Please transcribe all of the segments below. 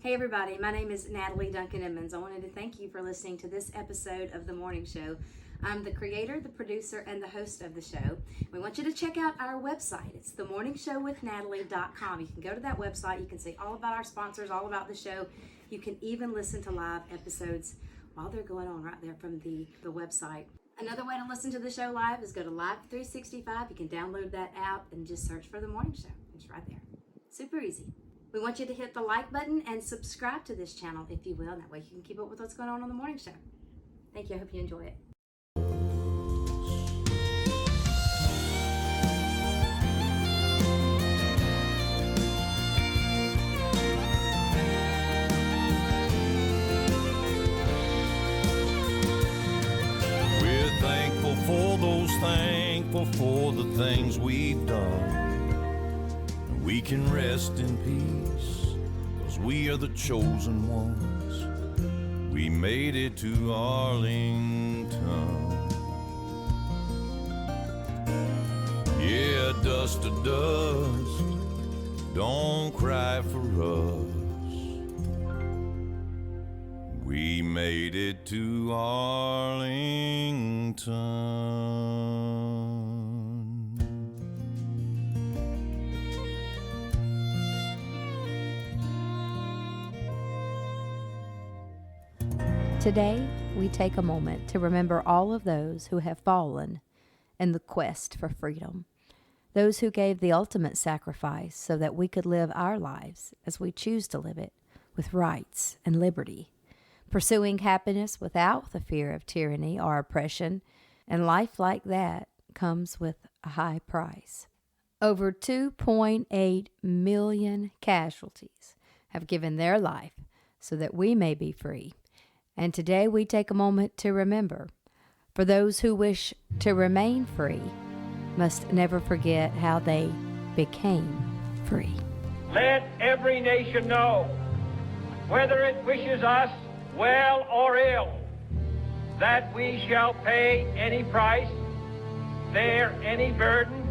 Hey everybody, my name is Natalie Duncan-Emmons. I wanted to thank you for listening to this episode of The Morning Show. I'm the creator, the producer, and the host of the show. We want you to check out our website. It's themorningshowwithnatalie.com. You can go to that website. You can see all about our sponsors, all about the show. You can even listen to live episodes while they're going on right there from the website. Another way to listen to the show live is go to Live 365. You can download that app and just search for The Morning Show. It's right there. Super easy. We want you to hit the like button and subscribe to this channel if you will. That way you can keep up with what's going on The Morning Show. Thank you. I hope you enjoy it. We're thankful for the things we've done. We can rest in peace, 'cause we are the chosen ones. We made it to Arlington. Yeah, dust to dust, don't cry for us. We made it to Arlington. Today, we take a moment to remember all of those who have fallen in the quest for freedom, those who gave the ultimate sacrifice so that we could live our lives as we choose to live it, with rights and liberty, pursuing happiness without the fear of tyranny or oppression, and life like that comes with a high price. Over 2.8 million casualties have given their life so that we may be free. And today we take a moment to remember, for those who wish to remain free must never forget how they became free. Let every nation know, whether it wishes us well or ill, that we shall pay any price, bear any burden,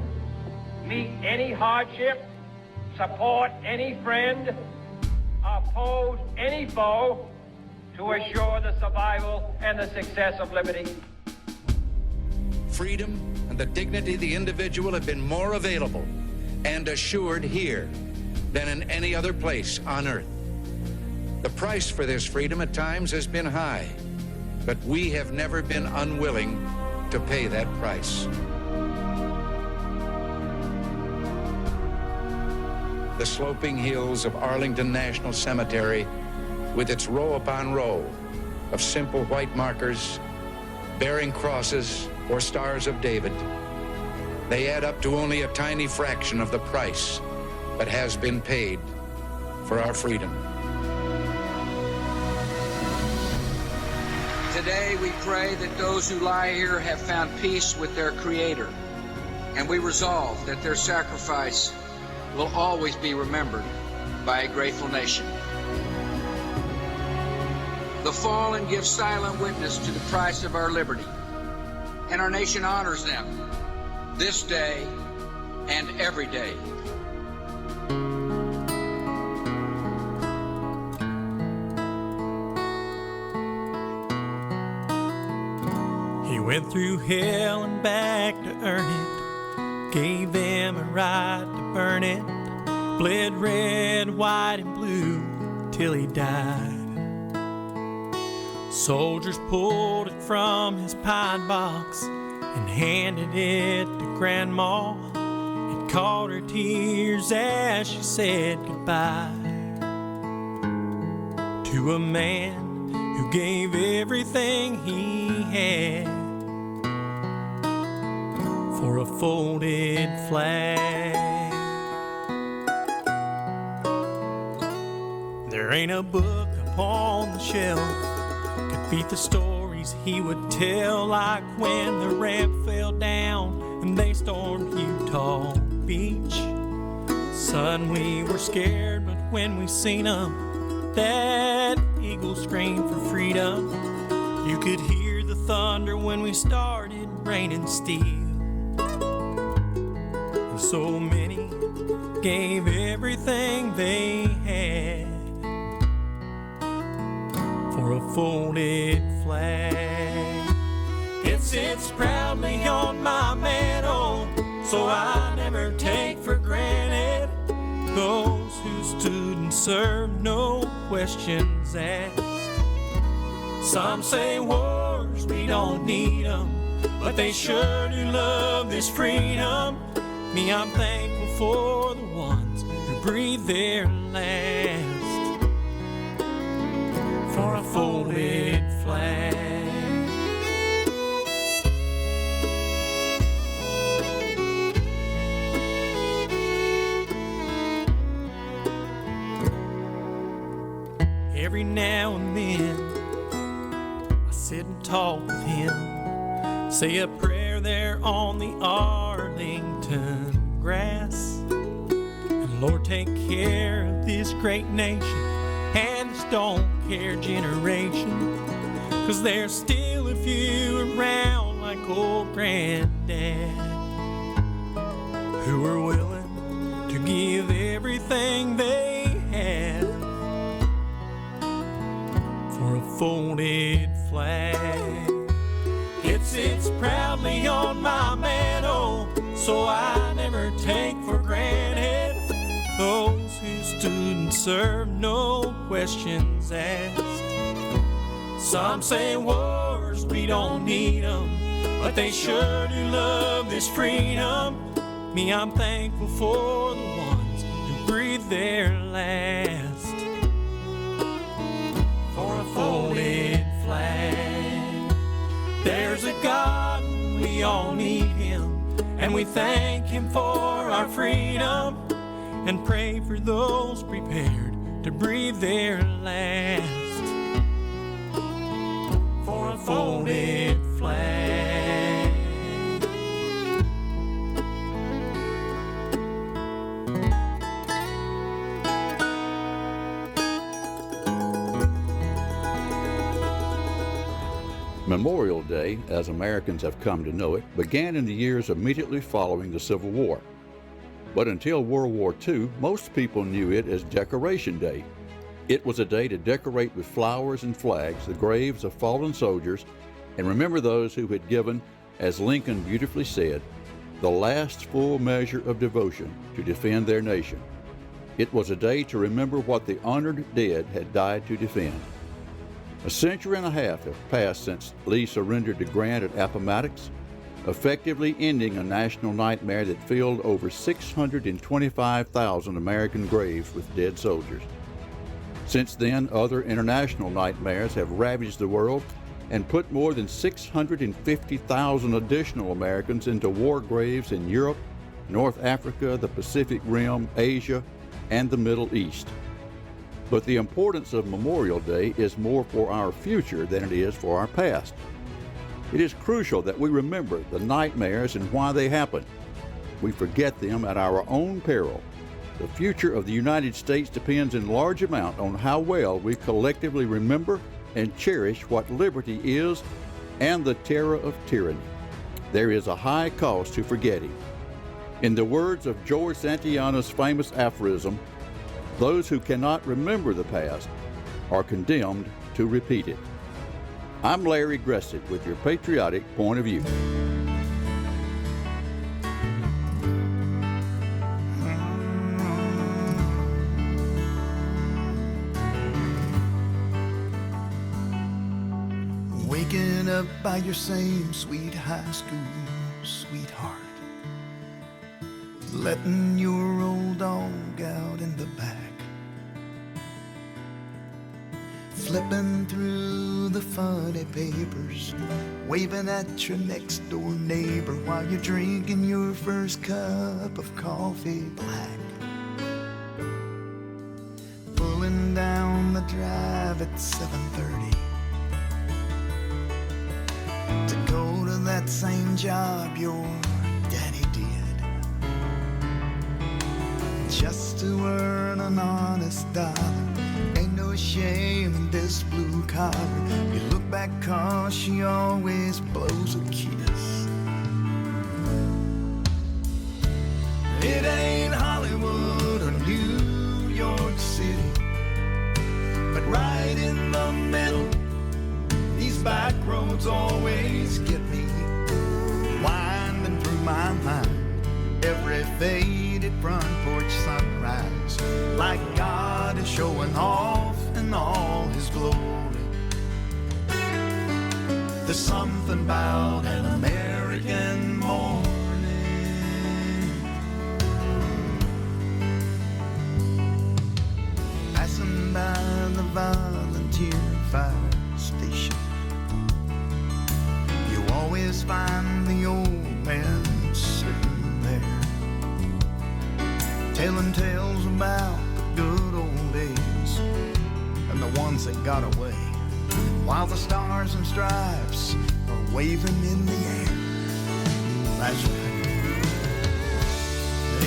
meet any hardship, support any friend, oppose any foe, to assure the survival and the success of liberty. Freedom and the dignity of the individual have been more available and assured here than in any other place on earth. The price for this freedom at times has been high, but we have never been unwilling to pay that price. The sloping hills of Arlington National Cemetery, with its row upon row of simple white markers bearing crosses or stars of David, they add up to only a tiny fraction of the price that has been paid for our freedom. Today we pray that those who lie here have found peace with their Creator, and we resolve that their sacrifice will always be remembered by a grateful nation. The fallen give silent witness to the price of our liberty, and our nation honors them this day and every day. He went through hell and back to earn it, gave them a right to burn it, bled red, white, and blue till he died. Soldiers pulled it from his pine box and handed it to Grandma. It caught her tears as she said goodbye to a man who gave everything he had for a folded flag. There ain't a book upon the shelf could beat the stories he would tell, like when the ramp fell down and they stormed Utah Beach. Son, we were scared, but when we seen 'em, that eagle screamed for freedom. You could hear the thunder when we started raining steel. And so many gave everything they had for a folded flag. It sits proudly on my mantle, so I never take for granted those who stood and served, no questions asked. Some say wars, we don't need them, but they sure do love this freedom. Me, I'm thankful for the ones who breathe their last for a folded flag. Every now and then I sit and talk with him, say a prayer there on the Arlington grass. And Lord, take care of this great nation and this don't care generation, 'cause there's still a few around like old granddad who are willing to give everything they have for a folded flag. It sits proudly on my mantle, so I never take for granted those who stood and served, no questions asked. Some say wars, we don't need them, but they sure do love this freedom. Me, I'm thankful for the ones who breathe their last for a folded flag. There's a God, we all need him, and we thank him for our freedom, and pray for those prepared to breathe their last for a folded flag. Memorial Day, as Americans have come to know it, began in the years immediately following the Civil War. But until World War II, most people knew it as Decoration Day. It was a day to decorate with flowers and flags the graves of fallen soldiers and remember those who had given, as Lincoln beautifully said, the last full measure of devotion to defend their nation. It was a day to remember what the honored dead had died to defend. A century and a half have passed since Lee surrendered to Grant at Appomattox, effectively ending a national nightmare that filled over 625,000 American graves with dead soldiers. Since then, other international nightmares have ravaged the world and put more than 650,000 additional Americans into war graves in Europe, North Africa, the Pacific Rim, Asia, and the Middle East. But the importance of Memorial Day is more for our future than it is for our past. It is crucial that we remember the nightmares and why they happened. We forget them at our own peril. The future of the United States depends in large amount on how well we collectively remember and cherish what liberty is and the terror of tyranny. There is a high cost to forgetting. In the words of George Santayana's famous aphorism, those who cannot remember the past are condemned to repeat it. I'm Larry Gressett with your patriotic point of view. Waking up by your same sweet high school sweetheart, letting your old dog out in the back, flipping through the funny papers, waving at your next door neighbor while you're drinking your first cup of coffee black, pulling down the drive at 7:30 to go to that same job your daddy did, just to earn an honest dollar. Ain't no shame in this blue collar. You look back 'cause she always blows a kiss. It ain't Hollywood or New York City, but But right in the middle, these back roads always get me, winding through my mind every faded front porch sunrise, like God is showing off in all his glory. There's something about an American morning. Passing by the volunteer fire station, you always find the old man sitting there, telling tales about the good old days and the ones that got away, while the stars and stripes are waving in the air. That's right.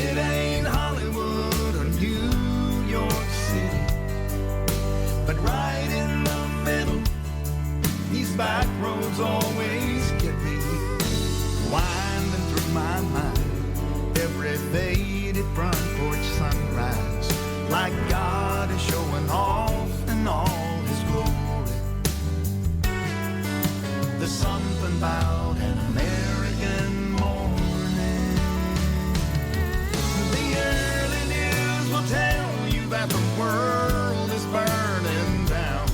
It ain't Hollywood or New York City, but right in the middle, these back roads always get me, winding through my mind every faded front porch sunrise, like God is showing off in all his glory. There's something about an American morning. The early news will tell you that the world is burning down,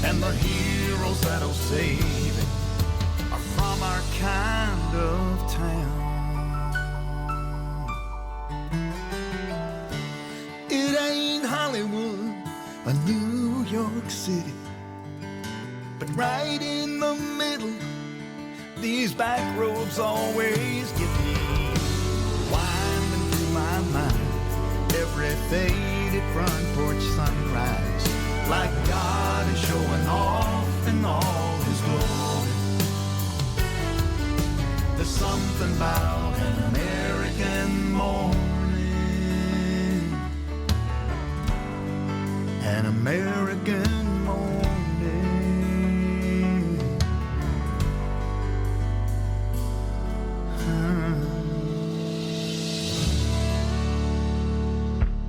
and the heroes that'll save it are from our kind of town. It ain't Hollywood or New York City, but right in the middle, these back roads always get me, winding through my mind every faded front porch sunrise, like God is showing off in all his glory. There's something about an American morning, an American morning.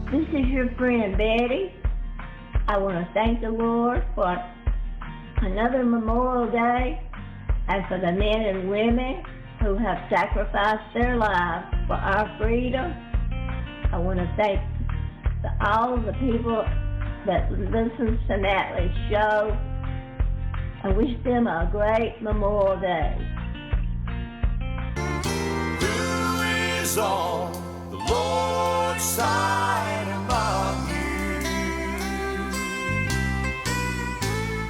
This is your friend Betty. I want to thank the Lord for another Memorial Day and for the men and women who have sacrificed their lives for our freedom. I want to thank all of the people that listen to Natalie's show and wish them a great Memorial Day. Who is on the Lord's side among you?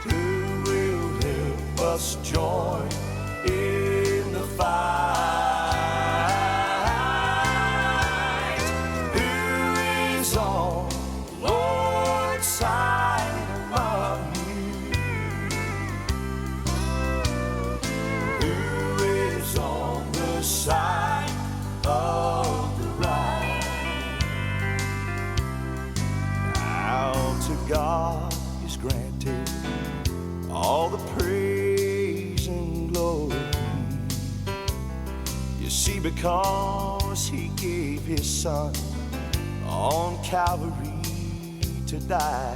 Who will help us join in the fight? Who is on the Lord's side among you? Who is on the side of the right? Now to God is granted all the praise and glory. You see, because he gave his son on Calvary to die,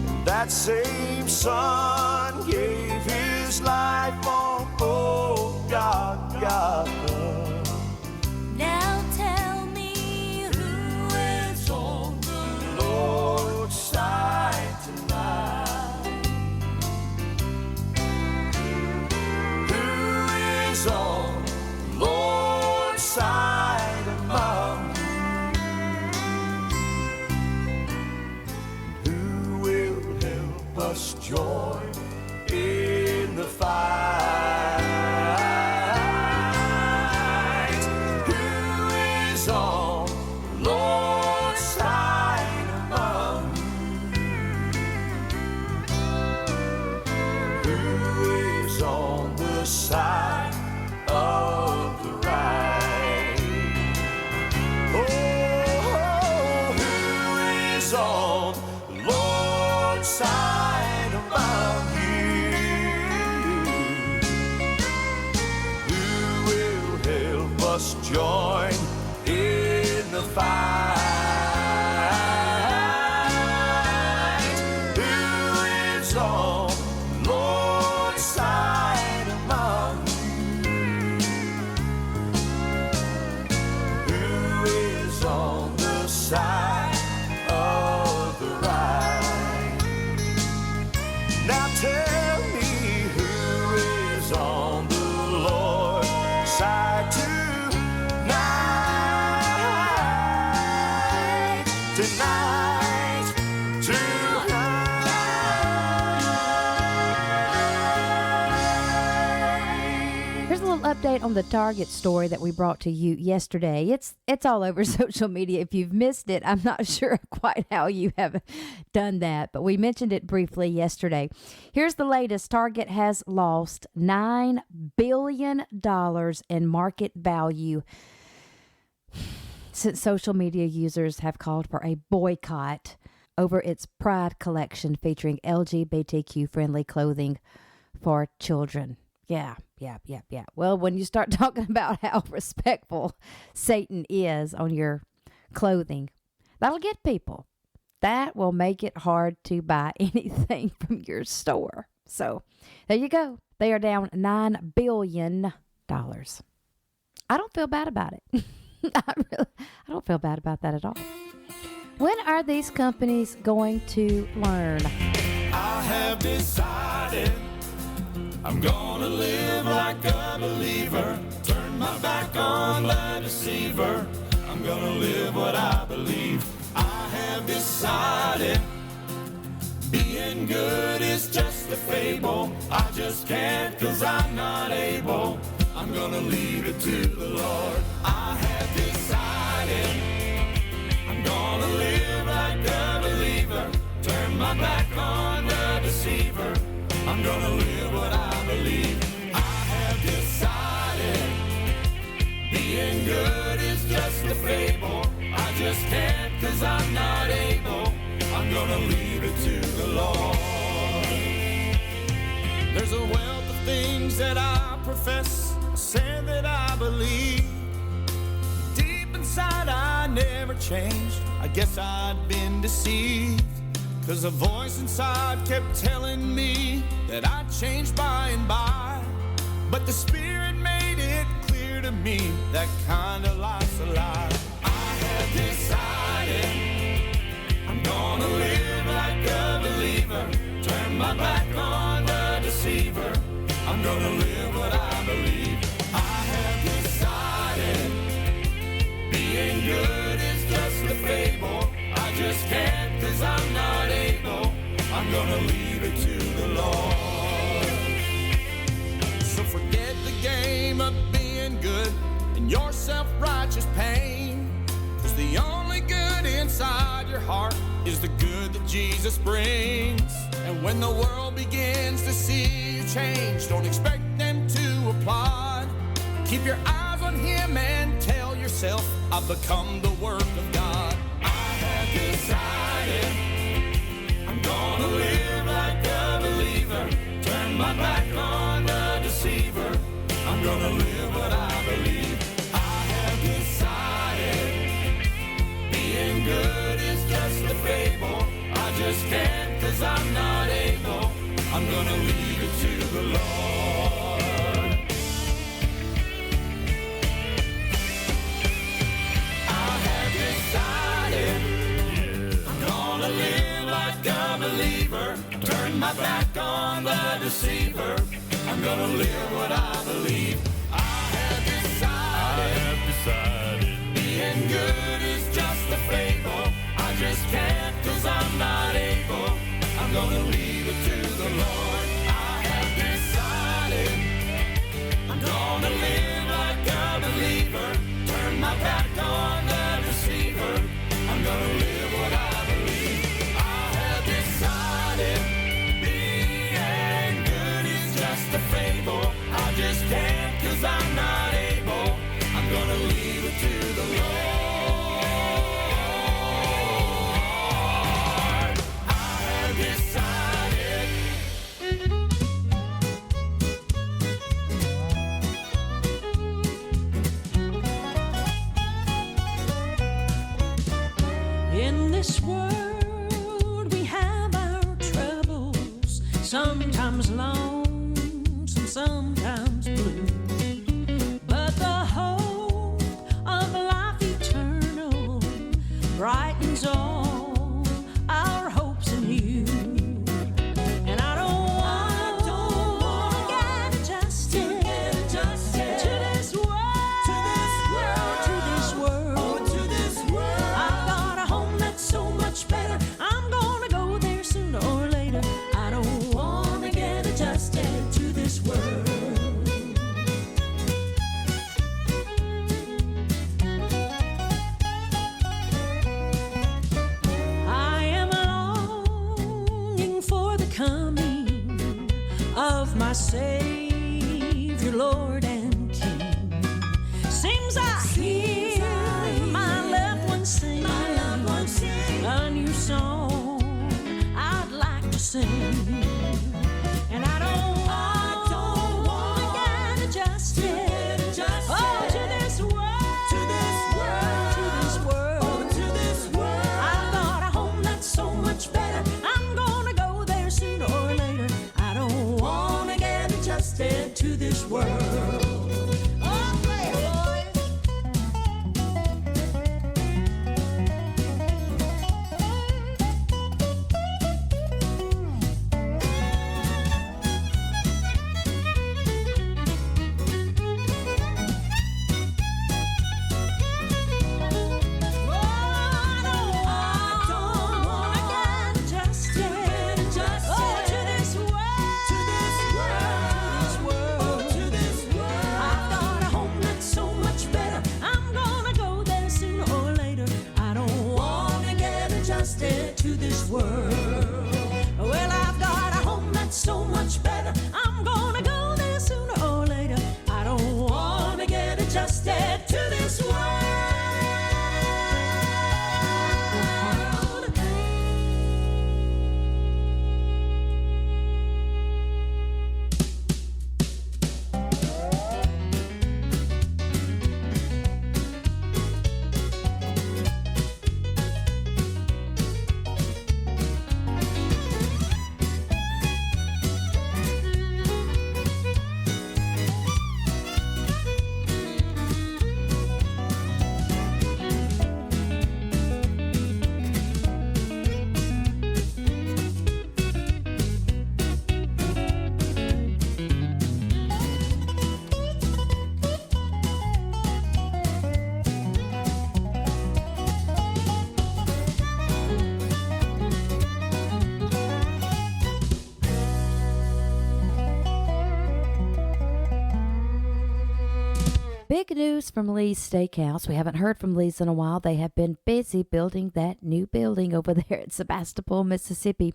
and that same son gave his life on Golgotha. Now tell me, who is on the Lord's side tonight? Who is on the Lord's side among you? Who will help us join in the fight? Who is on the Lord's side among you? Who is on the side of the right? Oh, who is on the Lord's side among you? Who will help us join in the fight? on the Lord's side among you? Who is on the side of the right? Now tell me who is on the Lord's side tonight, Here's a little update on the Target story that we brought to you yesterday. It's all over social media. If you've missed it, I'm not sure quite how you have done that, but we mentioned it briefly yesterday. Here's the latest. Target has lost $9 billion in market value since social media users have called for a boycott over its Pride collection featuring LGBTQ-friendly clothing for children. Yeah. Well, when you start talking about how respectful Satan is on your clothing, that'll get people. That will make it hard to buy anything from your store. So there you go. They are down $9 billion. I don't feel bad about it. I don't feel bad about that at all. When are these companies going to learn? I have decided I'm gonna live like a believer. Turn my back on the deceiver. I'm gonna live what I believe. I have decided being good is just a fable. I just can't 'cause I'm not able. I'm gonna leave it to the Lord. I have decided I'm gonna live like a believer. Turn my back on the deceiver. I'm gonna live what I believe. I have decided being good is just a fable. I just can't 'cause I'm not able. I'm gonna leave it to the Lord. There's a wealth of things that I profess, say that I believe. Deep inside I never changed. I guess I'd been deceived. 'Cause a voice inside kept telling me that I'd change by and by. But the Spirit made it clear to me that kind of life's a lie. I have decided I'm gonna live like a believer. Turn my back on the deceiver. I'm gonna live what I believe. I have decided being good is just a fable. I just can't 'cause I'm not able. I'm gonna leave it to the Lord. So forget the game of being good and your self-righteous pain. 'Cause the only good inside your heart is the good that Jesus brings. And when the world begins to see you change, don't expect them to applaud. Keep your eyes on Him and tell yourself, I've become the work of God. I have decided I'm gonna live like a believer. Turn my back on the deceiver. I'm gonna live what I believe. I have decided being good is just a fable. I just can't 'cause I'm not able. I'm gonna leave it to the Lord. I have decided I'm gonna live like a believer. Turn my back on the deceiver. I'm gonna live what I believe. I have decided being good is just a fable. I just can't 'cause I'm not able. I'm gonna leave it to the Lord. I have decided I'm gonna live like a believer. Turn my back on the deceiver. I'm gonna live what I believe. I have decided being good is just a fable. I just can't 'cause I'm not able. I'm gonna leave it to the Lord. sometimes lonesome, sometimes blue. But the hope of life eternal brightens all our hopes in you. And I don't wanna get adjusted to this world, to this world. I've got a home that's so much better. I'm gonna go there sooner or later. I don't wanna get adjusted to this world. I am longing for the coming of my Savior, Lord and King. Seems I hear my loved ones sing a new song I'd like to sing. And I don't wanna get adjusted, oh, to this world, to this world. I've got a home that's so much better. I'm gonna go there sooner or later. I don't wanna get adjusted to this world. Oh, play it, boys. To this world. Well, I've got a home that's so much better. I'm gonna go there sooner or later. I don't wanna get adjusted to this world. Big news from Lee's Steakhouse. We haven't heard from Lee's in a while. They have been busy building that new building over there at Sebastopol, Mississippi.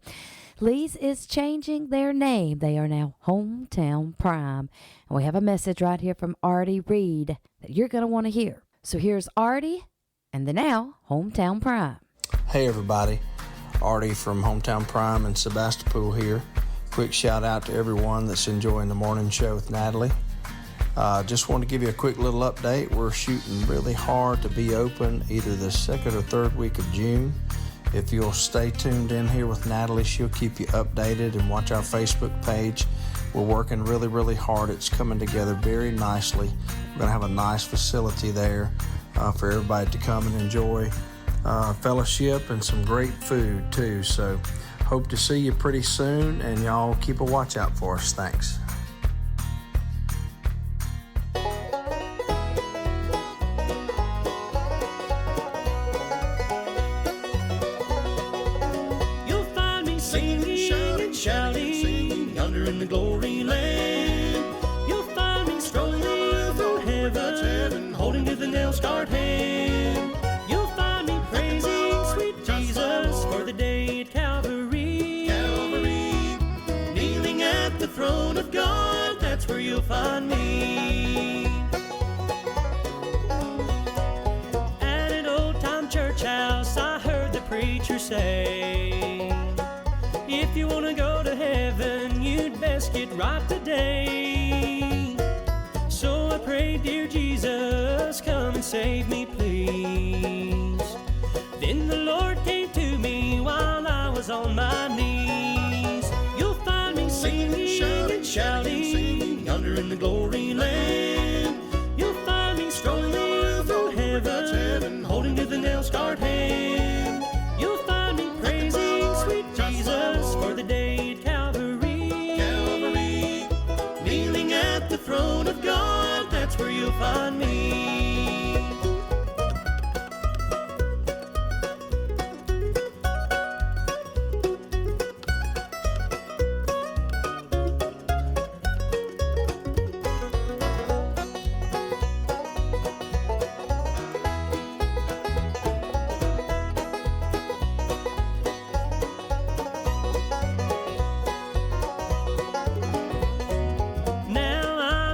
Lee's is changing their name. They are now Hometown Prime. And we have a message right here from Artie Reed that you're going to want to hear. So here's Artie and the now Hometown Prime. Hey everybody, Artie from Hometown Prime in Sebastopol here. Quick shout out to everyone that's enjoying the morning show with Natalie. Just want to give you a quick little update. We're shooting really hard to be open either the second or third week of June. If you'll stay tuned in here with Natalie, she'll keep you updated, and watch our Facebook page. We're working really, really hard. It's coming together very nicely. We're going to have a nice facility there for everybody to come and enjoy fellowship and some great food too. So hope to see you pretty soon, and y'all keep a watch out for us. Thanks. Shouting yonder in the glory land. You'll find me strolling through heaven, holding to the nail-scarred hand. You'll find me praising sweet Jesus for the day at Calvary. Kneeling at the throne of God, that's where you'll find me. At an old-time church house, I heard the preacher say, if you want to go to heaven, you'd best get right today. So I prayed, dear Jesus, come and save me, please. Then the Lord came to me while I was on my knees. You'll find me singing in the glory land. You'll find me strolling through heaven, holding to the nail-scarred hand. You'll find me praising sweet Jesus for the day at Calvary. Kneeling at the throne of God, that's where you'll find me.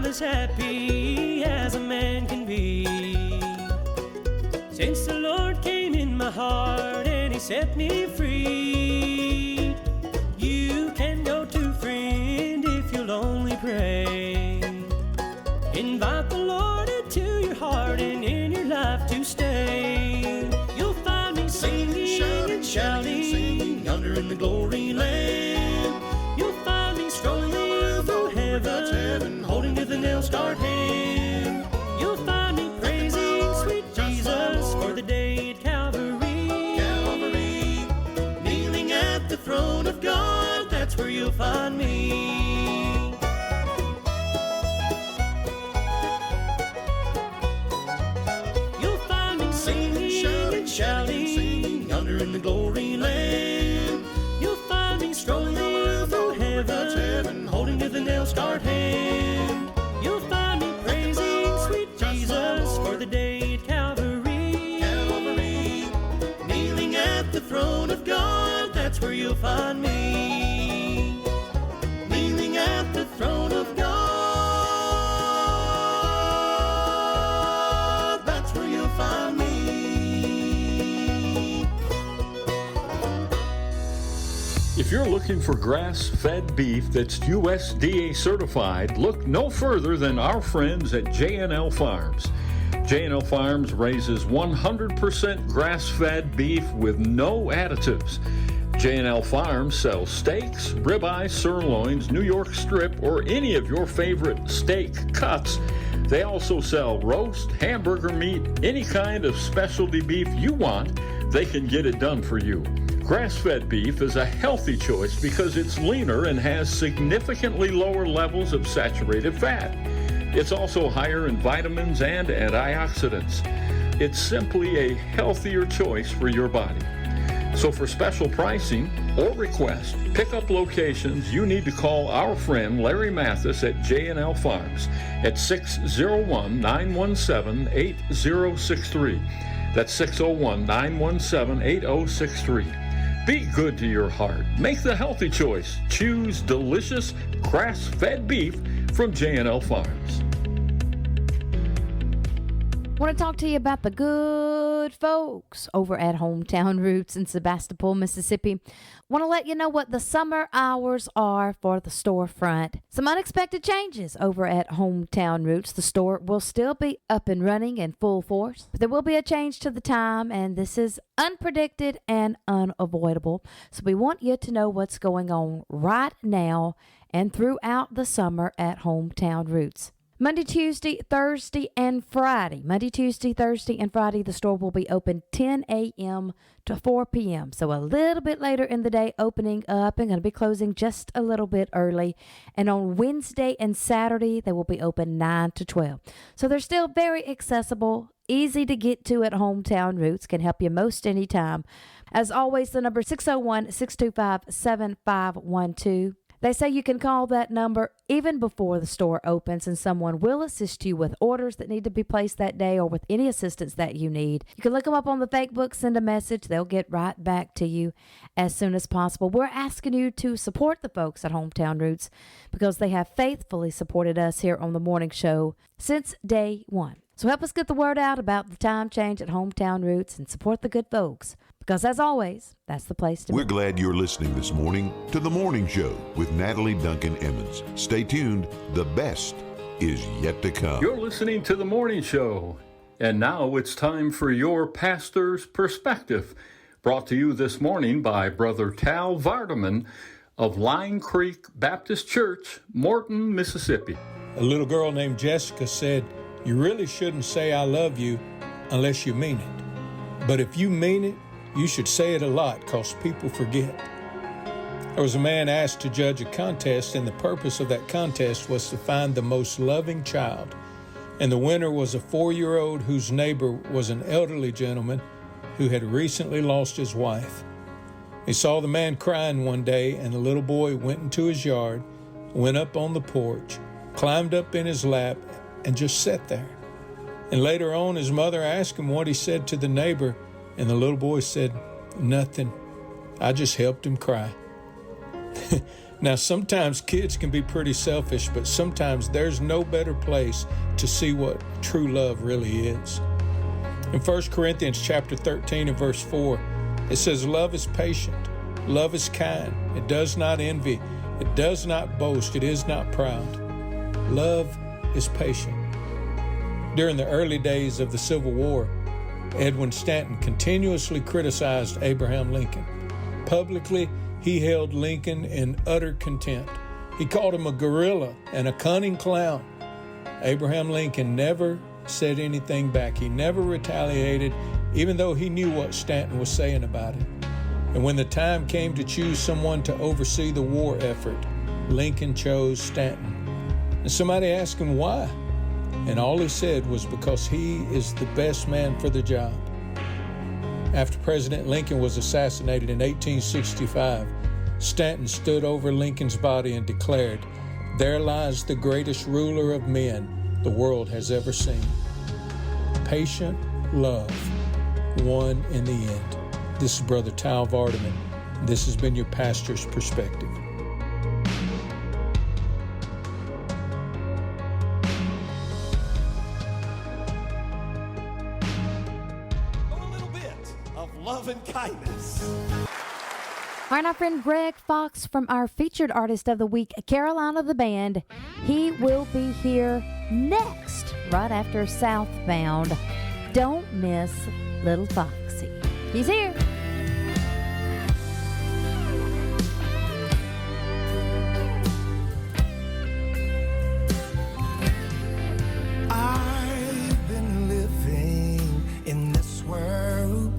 As happy as a man can be, since the Lord came in my heart and he set me free. You can go to, friend, if you'll only pray. Invite the Lord into your heart and in your life to stay. You'll find me singing and shouting yonder in the glory land. You'll find me strolling through heaven, holding to the nail-scarred hand. You'll find me praising sweet Jesus for the day at Calvary. Kneeling at the throne of God, that's where you'll find me. You'll find me singing and shouting yonder in the glory land. You'll find me strolling through heaven, holding to the nail-scarred hand. You'll find me praising sweet Jesus for the day at Calvary. Kneeling at the throne of God, that's where you'll find me. Kneeling at the throne of God, that's where you'll find me. If you're looking for grass-fed beef that's USDA certified, look no further than our friends at J&L Farms. J&L Farms raises 100% grass-fed beef with no additives. J&L Farms sells steaks, ribeyes, sirloins, New York strip, or any of your favorite steak cuts. They also sell roast, hamburger meat, any kind of specialty beef you want. They can get it done for you. Grass-fed beef is a healthy choice because it's leaner and has significantly lower levels of saturated fat. It's also higher in vitamins and antioxidants. It's simply a healthier choice for your body. So for special pricing or request pickup locations, you need to call our friend Larry Mathis at J&L Farms at 601-917-8063. That's 601-917-8063. Be good to your heart. Make the healthy choice. Choose delicious grass-fed beef from J&L Farms. I want to talk to you about the good folks over at Hometown Roots in Sebastopol, Mississippi. Want to let you know what the summer hours are for the storefront. Some unexpected changes over at Hometown Roots. The store will still be up and running in full force, but there will be a change to the time, and this is unpredicted and unavoidable. So we want you to know what's going on right now and throughout the summer at Hometown Roots. Monday, Tuesday, Thursday, and Friday. Monday, Tuesday, Thursday, and Friday, the store will be open 10 a.m. to 4 p.m. So a little bit later in the day, opening up and going to be closing just a little bit early. And on Wednesday and Saturday, they will be open 9 to 12. So they're still very accessible, easy to get to at Hometown Roots, can help you most anytime. As always, the number 601-625-7512. They say you can call that number even before the store opens, and someone will assist you with orders that need to be placed that day or with any assistance that you need. You can look them up on the Facebook, send a message. They'll get right back to you as soon as possible. We're asking you to support the folks at Hometown Roots because they have faithfully supported us here on the morning show since day one. So help us get the word out about the time change at Hometown Roots and support the good folks. Because as always, that's the place to be. We're glad you're listening this morning to The Morning Show with Natalie Duncan-Emmons. Stay tuned. The best is yet to come. You're listening to The Morning Show. And now it's time for your pastor's perspective. Brought to you this morning by Brother Tal Vardaman of Line Creek Baptist Church, Morton, Mississippi. A little girl named Jessica said, "You really shouldn't say I love you unless you mean it. But if you mean it, you should say it a lot because people forget." There was a man asked to judge a contest, and the purpose of that contest was to find the most loving child. And the winner was a 4-year-old whose neighbor was an elderly gentleman who had recently lost his wife. He saw the man crying one day, and the little boy went into his yard, went up on the porch, climbed up in his lap, and just sat there. And later on, his mother asked him what he said to the neighbor, and the little boy said, "Nothing. I just helped him cry." Now, sometimes kids can be pretty selfish, but sometimes there's no better place to see what true love really is. In 1 Corinthians chapter 13 and verse 4, it says, "Love is patient. Love is kind. It does not envy. It does not boast. It is not proud." Love is patient. During the early days of the Civil War, Edwin Stanton continuously criticized Abraham Lincoln. Publicly, he held Lincoln in utter contempt. He called him a guerrilla and a cunning clown. Abraham Lincoln never said anything back. He never retaliated, even though he knew what Stanton was saying about it. And when the time came to choose someone to oversee the war effort, Lincoln chose Stanton. And somebody asked him why, and all he said was because he is the best man for the job. After President Lincoln was assassinated in 1865, Stanton stood over Lincoln's body and declared, "There lies the greatest ruler of men the world has ever seen." Patient love won in the end. This is Brother Tal Vardaman. This has been your pastor's perspective. Love and kindness. All right, our friend Greg Fox from our featured artist of the week, Carolina the Band. He will be here next, right after Southbound. Don't miss Little Foxy. He's here. I've been living in this world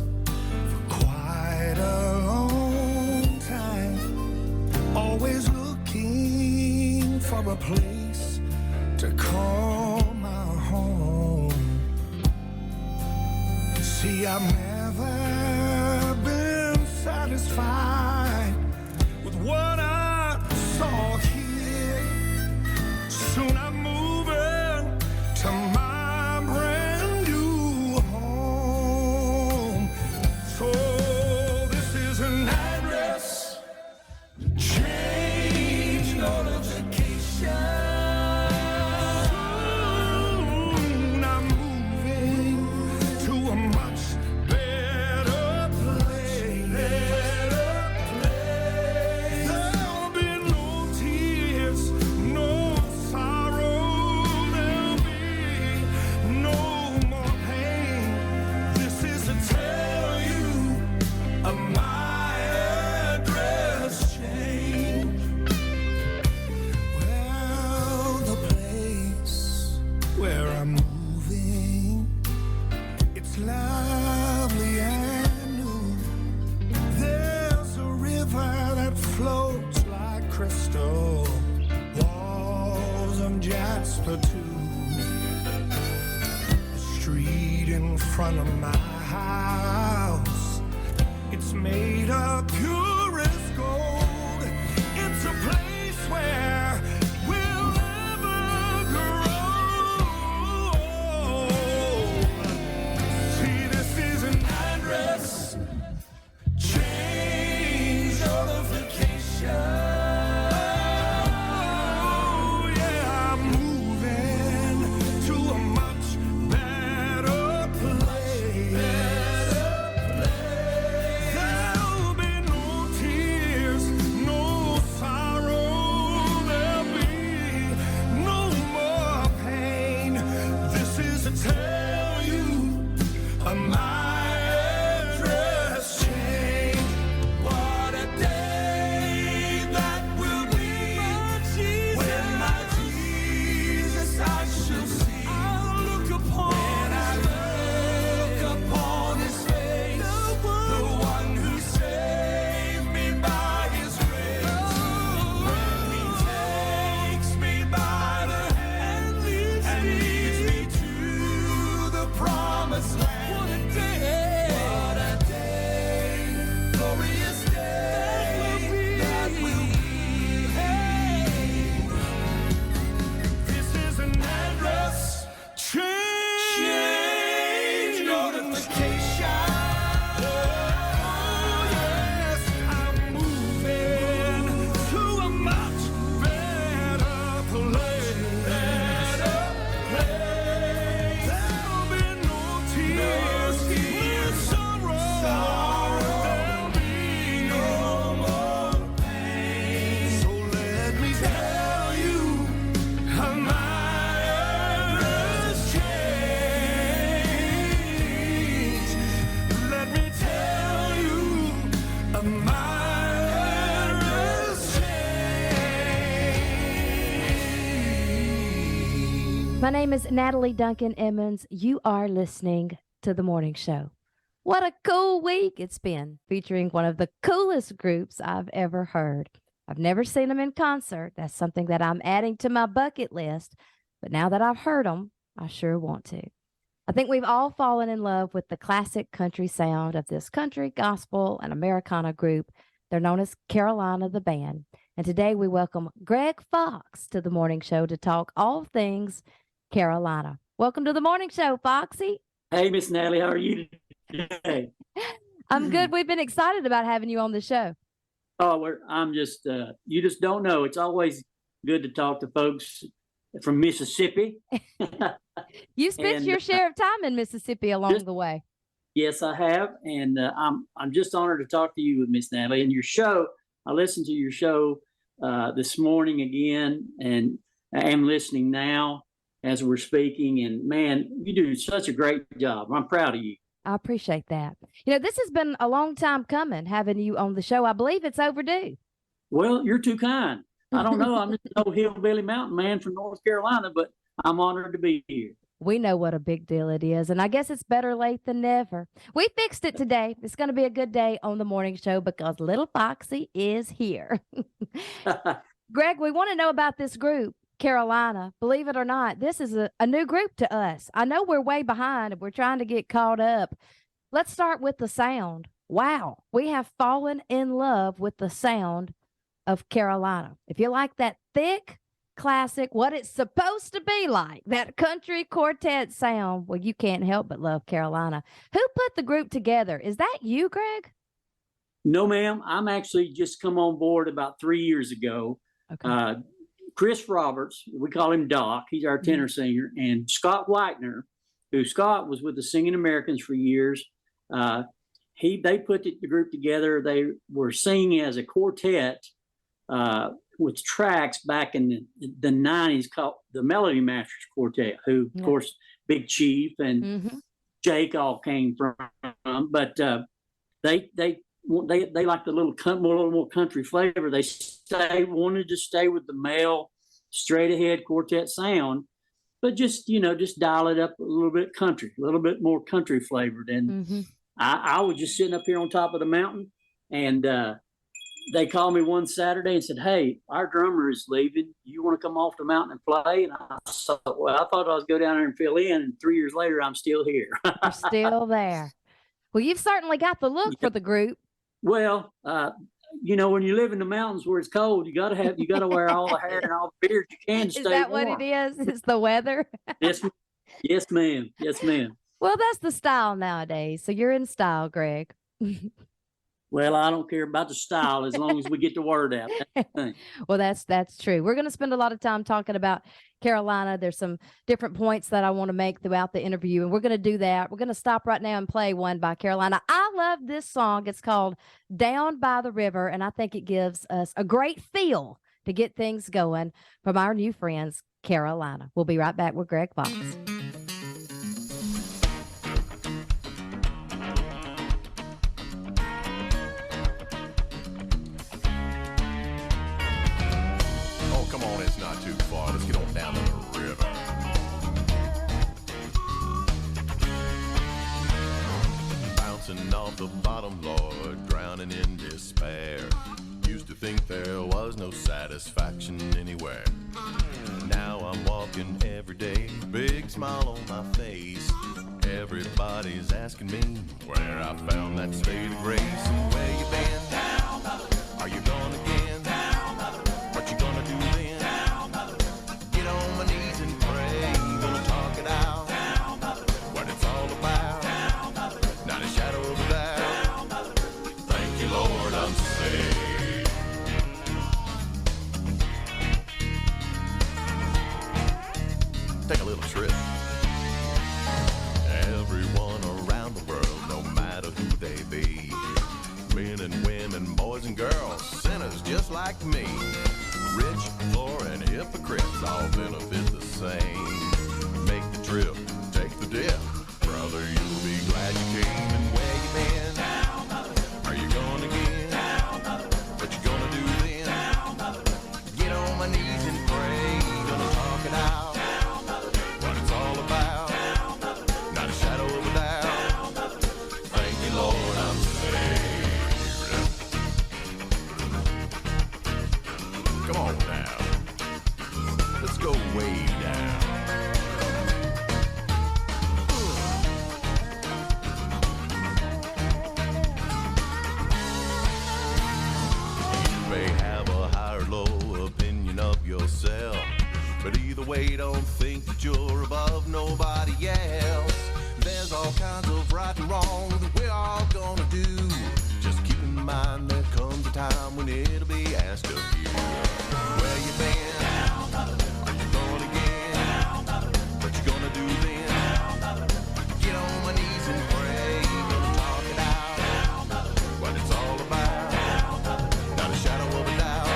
always looking for a place to call my home. See, I've never been satisfied with what I saw here. Soon I'm moving to my brand new home. So this is an address change notification. Soon I'm moving to a much better place. There'll be no tears, no sorrow. There'll be no more pain. This is to tell you of my address change. Well, the place where I'm moving, it's lovely and new. There's a river that floats like crystal, walls of jasper too. The street in front of my house, it's made of purest gold. It's a place where we'll never grow. See, this is an address change notification. Oh, yeah, I'm moving to a much better place. There'll be no My name is Natalie Duncan-Emmons. You are listening to The Morning Show. What a cool week it's been, featuring one of the coolest groups I've ever heard. I've never seen them in concert. That's something that I'm adding to my bucket list. But now that I've heard them, I sure want to. I think we've all fallen in love with the classic country sound of this country, gospel, and Americana group. They're known as Carolina the Band. And today we welcome Greg Fox to The Morning Show to talk all things Carolina. Welcome to The Morning Show, Foxy. Hey, Miss Natalie, how are you today? I'm good. We've been excited about having you on the show. Oh, I'm just, you just don't know. It's always good to talk to folks from Mississippi. You spent your share of time in Mississippi along the way. Yes, I have. And I'm just honored to talk to you with Miss Natalie. And your show, I listened to your show this morning again, and I am listening now as we're speaking. And man, you do such a great job. I'm proud of you. I appreciate that. You know, this has been a long time coming, having you on the show. I believe it's overdue. Well, you're too kind. I don't know. I'm just an old hillbilly mountain man from North Carolina, but I'm honored to be here. We know what a big deal it is, and I guess it's better late than never. We fixed it today. It's going to be a good day on the morning show because little Foxy is here. Greg, we want to know about this group, Carolina. Believe it or not, this is a new group to us. I know we're way behind and we're trying to get caught up. Let's start with the sound. Wow, we have fallen in love with the sound of Carolina. If you like that thick, classic, what it's supposed to be like, that country quartet sound, well, you can't help but love Carolina. Who put the group together? Is that you, Greg? No, ma'am. I'm actually just come on board about 3 years ago. Okay. Chris Roberts, we call him Doc. He's our tenor singer, and Scott Whitener, who Scott was with the Singing Americans for years. They put the group together. They were singing as a quartet with tracks back in the 90s called the Melody Masters Quartet, who, of course, Big Chief and Jake all came from. But they like the little more country flavor. They wanted to stay with the male, straight ahead quartet sound, but just dial it up a little bit country, a little bit more country flavored. And I was just sitting up here on top of the mountain, and they called me one Saturday and said, "Hey, our drummer is leaving. You want to come off the mountain and play?" And I thought I was go down there and fill in. And 3 years later, I'm still here. You're still there. Well, you've certainly got the look for the group. Well, when you live in the mountains where it's cold, you gotta wear all the hair and all the beard you can to stay warm. Is that what it is? It's the weather? Yes, ma'am. Yes, ma'am. Well, that's the style nowadays. So you're in style, Greg. Well, I don't care about the style as long as we get the word out. Well, that's true. We're going to spend a lot of time talking about Carolina. There's some different points that I want to make throughout the interview, and we're going to do that. We're going to stop right now and play one by Carolina. I love this song. It's called Down by the River, and I think it gives us a great feel to get things going from our new friends, Carolina. We'll be right back with Greg Fox. Not too far. Let's get on down to the river. Bouncing off the bottom, Lord, drowning in despair. Used to think there was no satisfaction anywhere. Now I'm walking every day, big smile on my face. Everybody's asking me where I found that state of grace. And where you been? Down by the river. Are you gone again? Down by the river. What you gonna do then? On my knees and pray, gonna talk it out, what it's all about, not a shadow of a doubt. Thank you, Lord, I'm saved. Take a little trip. Everyone around the world, no matter who they be, men and women, boys and girls, sinners just like me. Rich, poor, and hypocrites all benefit the same. Make the trip, take the dip. Brother, you'll be glad you came. And where you been? Down by the river. Are you going again? Down by the river. What you gonna do then? Down by the river. Get on my knees and pray. Gonna talk it out. Down by the river. Come on now. Let's go way down. You may have a high or low opinion of yourself, but either way, don't think that you're above nobody else. There's all kinds of right and wrong that we're all gonna do. Just keep in mind there comes a time when it'll be asked of you. Where you been? Are you going again? What you gonna do then? Get on my knees and pray. Gonna talk it out. What it's all about. Not a shadow of a doubt.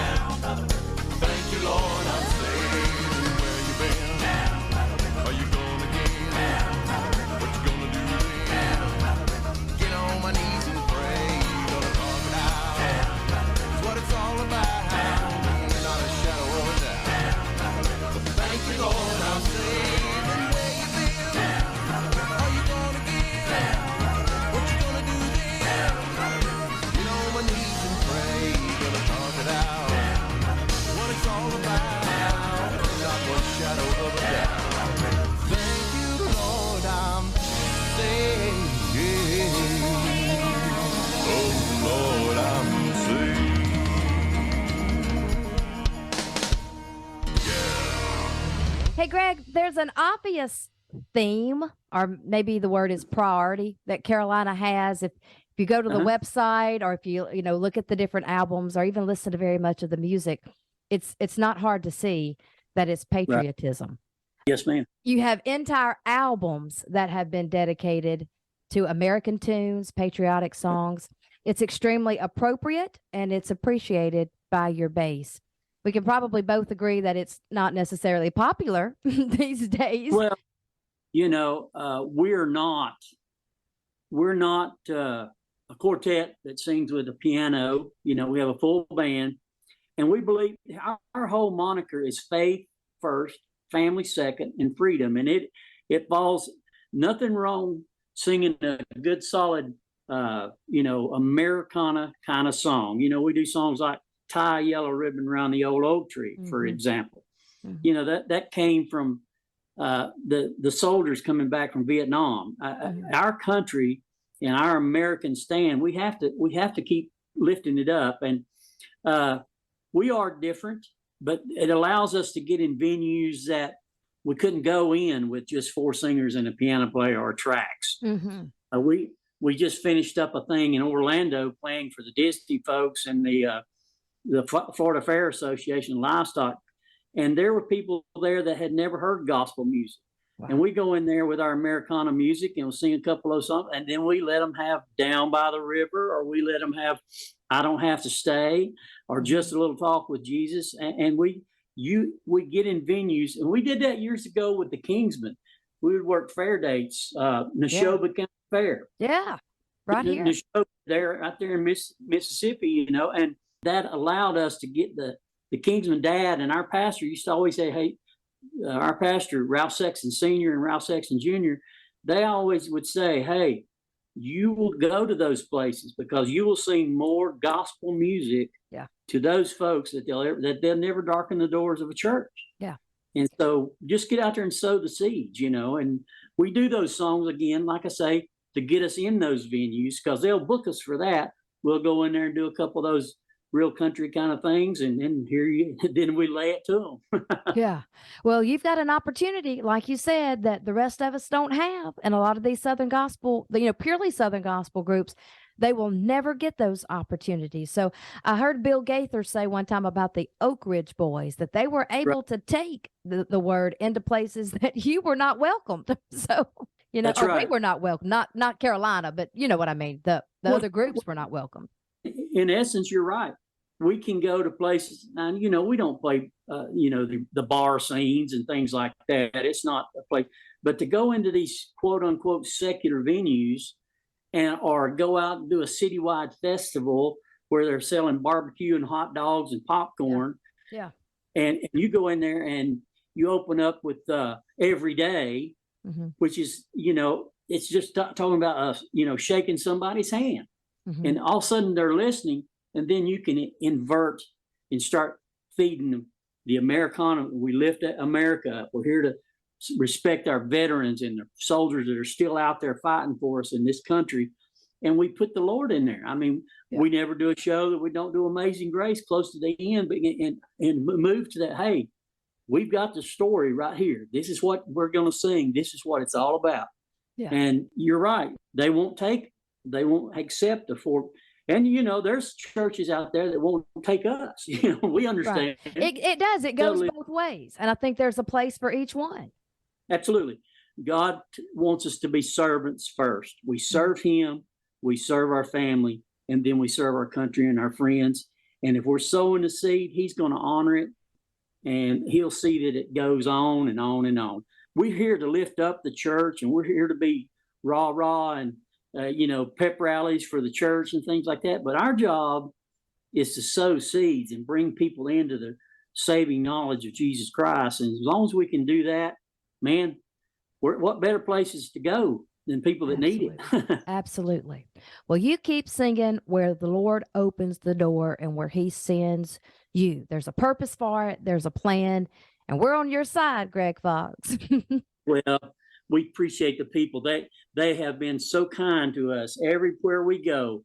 Thank you, Lord, I'm saved. Where you been? Are you going again? What you gonna do then? Get on my knees and pray. Gonna talk it out. It's what it's all about. Not a shadow of a doubt. But thank you, Lord, I'm saved. Where you been? Are you going again? What you gonna do then? Get on my knees and pray. Gonna talk it out. What it's all about. Not one shadow of a doubt. Thank you, Lord, I'm saved. Oh, Lord, I'm saved. Hey, Greg, there's an obvious theme, or maybe the word is priority, that Carolina has. If you go to the website, or if you look at the different albums, or even listen to very much of the music, it's not hard to see that it's patriotism. Yes, ma'am. You have entire albums that have been dedicated to American tunes, patriotic songs. It's extremely appropriate, and it's appreciated by your base. We can probably both agree that it's not necessarily popular these days. Well, we're not a quartet that sings with a piano. We have a full band, and we believe our whole moniker is faith first, family second, and freedom. And it falls nothing wrong singing a good solid Americana kind of song. We do songs like Tie a Yellow Ribbon Around the Old Oak Tree, for example. That came from the soldiers coming back from Vietnam. Our country and our American stand, we have to keep lifting it up. And we are different, but it allows us to get in venues that we couldn't go in with just four singers and a piano player or tracks. We just finished up a thing in Orlando playing for the Disney folks and the Florida Fair Association Livestock, and there were people there that had never heard gospel music. Wow. And we go in there with our Americana music and we'll sing a couple of songs, and then we let them have Down by the River, or we let them have I Don't Have to Stay, or Just a Little Talk with Jesus. And we get in venues, and we did that years ago with the Kingsmen. We would work fair dates, Neshoba County Fair. Yeah, right here. Neshoba, out there in Mississippi, and that allowed us to get the Kingsman dad, and our pastor used to always say, hey, our pastor, Ralph Sexton Sr. and Ralph Sexton Jr., they always would say, hey, you will go to those places because you will sing more gospel music to those folks that they'll never darken the doors of a church. Yeah. And so just get out there and sow the seeds, and we do those songs again, like I say, to get us in those venues, because they'll book us for that. We'll go in there and do a couple of those real country kind of things, and then then we lay it to them. Yeah. Well, you've got an opportunity, like you said, that the rest of us don't have. And a lot of these Southern gospel, purely Southern gospel groups, they will never get those opportunities. So I heard Bill Gaither say one time about the Oak Ridge Boys that they were able to take the word into places that you were not welcomed. So, That's right. We were not welcome, not Carolina, but you know what I mean. The other groups were not welcome. In essence, you're right. We can go to places, and we don't play, the bar scenes and things like that. It's not a place, but to go into these quote unquote secular venues, or go out and do a citywide festival where they're selling barbecue and hot dogs and popcorn. Yeah. And you go in there and you open up with Every Day, which is, it's just talking about shaking somebody's hand. And all of a sudden they're listening, and then you can invert and start feeding the Americana. We lift America up. We're here to respect our veterans and the soldiers that are still out there fighting for us in this country. And we put the Lord in there. I mean, we never do a show that we don't do Amazing Grace close to the end, but and move to that. Hey, we've got the story right here. This is what we're going to sing. This is what it's all about. Yeah. And you're right. They won't accept the for. And, you know, there's churches out there that won't take us. You know, we understand. Right. It does. It goes both ways. And I think there's a place for each one. Absolutely. God wants us to be servants first. We serve him, we serve our family, and then we serve our country and our friends. And if we're sowing the seed, he's going to honor it, and he'll see that it goes on and on and on. We're here to lift up the church, and we're here to be rah-rah and, you know, pep rallies for the church and things like that. But our job is to sow seeds and bring people into the saving knowledge of Jesus Christ. And as long as we can do that, man, what better places to go than people that need it? Absolutely. Well, you keep singing where the Lord opens the door and where he sends you. There's a purpose for it. There's a plan. And we're on your side, Greg Fox. Well, we appreciate the people. They have been so kind to us everywhere we go.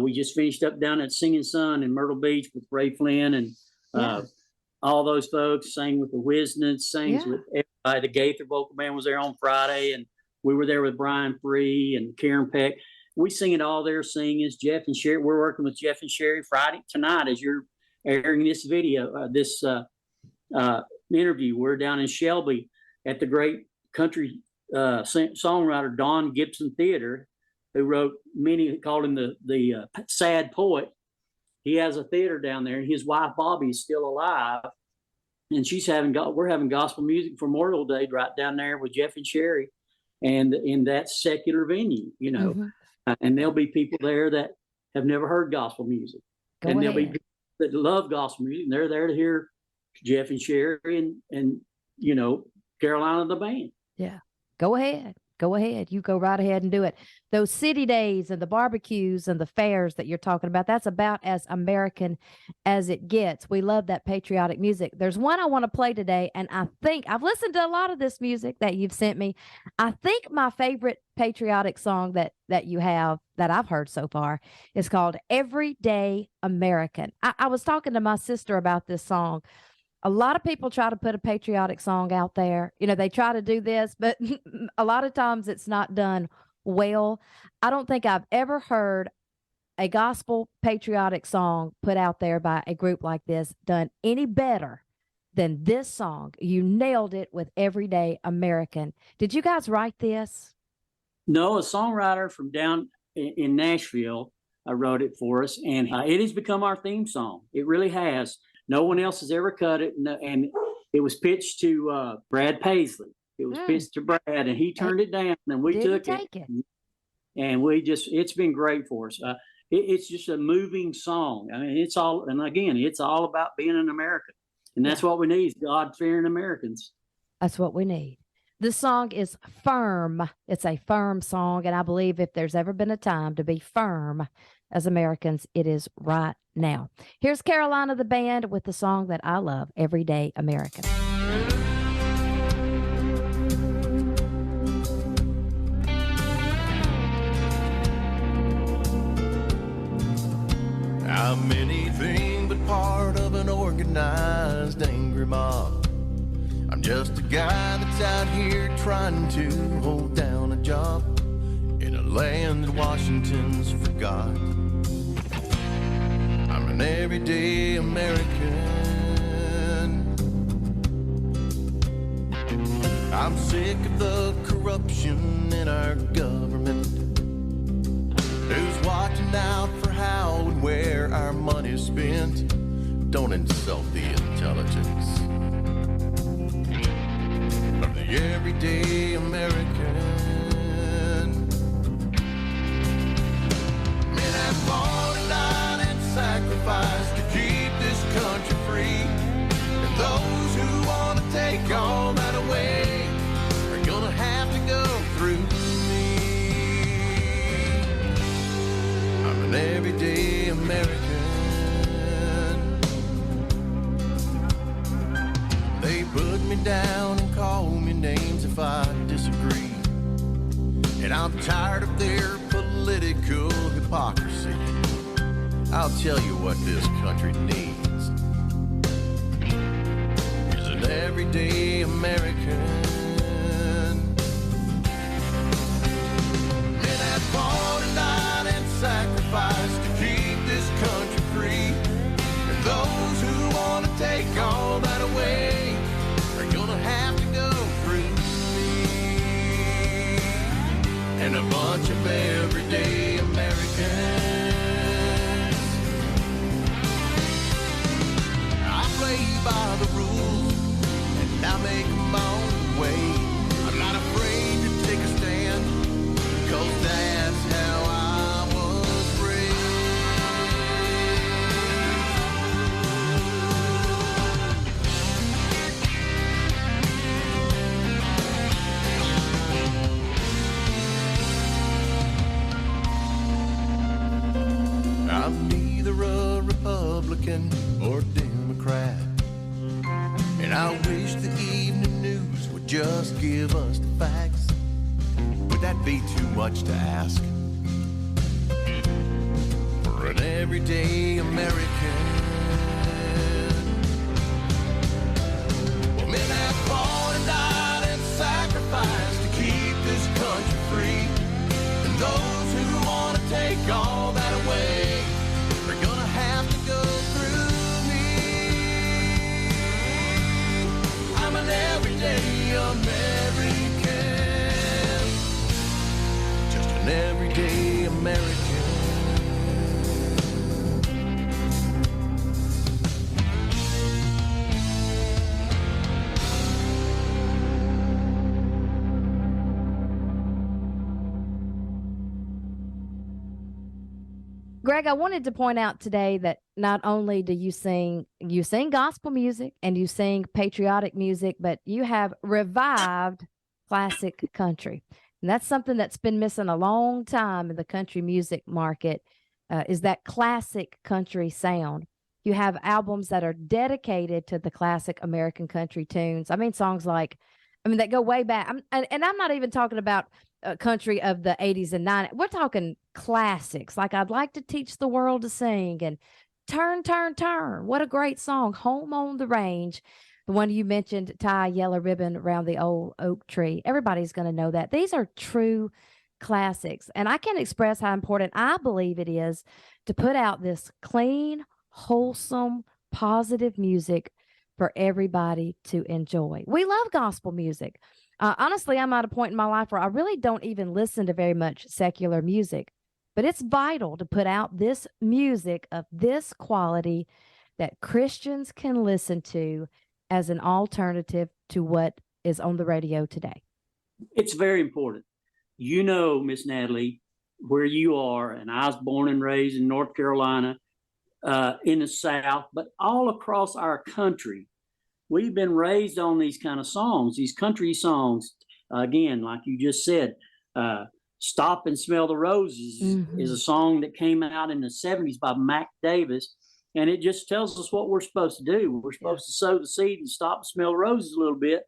We just finished up down at Singing Sun in Myrtle Beach with Ray Flynn and all those folks, sang with the Wisnets, sang with everybody. The Gaither vocal band was there on Friday, and we were there with Brian Free and Karen Peck. We sing it all there, singers. Jeff and Sherry. We're working with Jeff and Sherry Friday tonight as you're airing this video, this interview. We're down in Shelby at the great country songwriter Don Gibson Theater, who wrote many, called him the sad poet. He has a theater down there, and his wife Bobby is still alive, and we're having gospel music for Memorial Day right down there with Jeff and Sherry, and in that secular venue, you know, and there'll be people there that have never heard gospel music, there'll be people that love gospel music, and they're there to hear Jeff and Sherry and you know, Carolina the band. Yeah, go ahead. Go ahead. You go right ahead and do it. Those city days and the barbecues and the fairs that you're talking about, that's about as American as it gets. We love that patriotic music. There's one I want to play today, and I think I've listened to a lot of this music that you've sent me. I think my favorite patriotic song that you have that I've heard so far is called Everyday American. I was talking to my sister about this song. A lot of people try to put a patriotic song out there. You know, they try to do this, but a lot of times it's not done well. I don't think I've ever heard a gospel patriotic song put out there by a group like this done any better than this song. You nailed it with Everyday American. Did you guys write this? No, a songwriter from down in Nashville wrote it for us, and it has become our theme song. It really has. No one else has ever cut it, and it was pitched to Brad Paisley. It was pitched to Brad, and he turned it down, and we took it. And it's been great for us. It's just a moving song. I mean, it's all about being an American, and that's what we need: God-fearing Americans. That's what we need. This song is firm. It's a firm song, and I believe if there's ever been a time to be firm as Americans, it is right now. Here's Carolina the band with the song that I love, Everyday American. I'm anything but part of an organized angry mob. I'm just a guy that's out here trying to hold down a job in a land that Washington's forgot. I'm an everyday American. I'm sick of the corruption in our government. Who's watching out for how and where our money's spent? Don't insult the intelligence of the everyday American. Men have fought and died and sacrificed to keep this country free. And those who want to take all that away are gonna have to go through me. I'm an everyday American. me down and call me names if I disagree. And I'm tired of their political hypocrisy. I'll tell you what this country needs is an everyday American. Men have fought and died and sacrificed to keep this country free. And those who want to take all that away are gonna have to go through me and a bunch of everyday Americans. I play by the rules and I make my own way. I'm not afraid to take a stand, 'cause that's how I was raised. I'm neither a Republican or Democrat, and I wish the evening news would just give us the facts. Would that be too much to ask for an everyday American? Well, men have fought and died and sacrificed to keep this country free. And those who want to take all that away are gonna have to go through me. I'm an everyday American, just an everyday American. Greg, I wanted to point out today that not only do you sing gospel music and you sing patriotic music, but you have revived classic country. And that's something that's been missing a long time in the country music market, is that classic country sound. You have albums that are dedicated to the classic American country tunes. I mean, songs like, that go way back. And I'm not even talking about country of the 80s and 90s. We're talking classics, like I'd Like to Teach the World to Sing and Turn, Turn, Turn. What a great song. Home on the Range. The one you mentioned, Tie a Yellow Ribbon Around the Old Oak Tree. Everybody's going to know that. These are true classics. And I can't express how important I believe it is to put out this clean, wholesome, positive music for everybody to enjoy. We love gospel music. Honestly, I'm at a point in my life where I really don't even listen to very much secular music, but it's vital to put out this music of this quality that Christians can listen to as an alternative to what is on the radio today. It's very important. You know, Miss Natalie, where you are, and I was born and raised in North Carolina, in the South, but all across our country, we've been raised on these kind of songs, these country songs. Again, like you just said, Stop and Smell the Roses is a song that came out in the 70s by Mac Davis. And it just tells us what we're supposed to do. We're supposed to sow the seed and stop and smell the roses a little bit.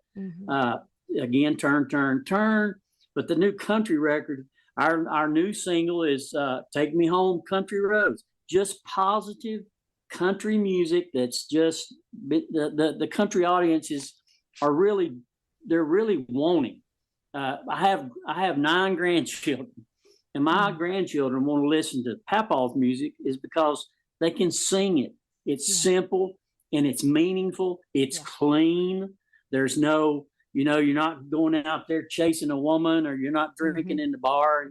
Again, Turn, Turn, Turn. But the new country record, our new single is Take Me Home, Country Roads. Just positive country music that's just the country audiences are really wanting. I have 9 grandchildren, and my grandchildren want to listen to Papaw's music is because they can sing it. It's simple and it's meaningful. It's clean. There's no, you're not going out there chasing a woman, or you're not drinking in the bar.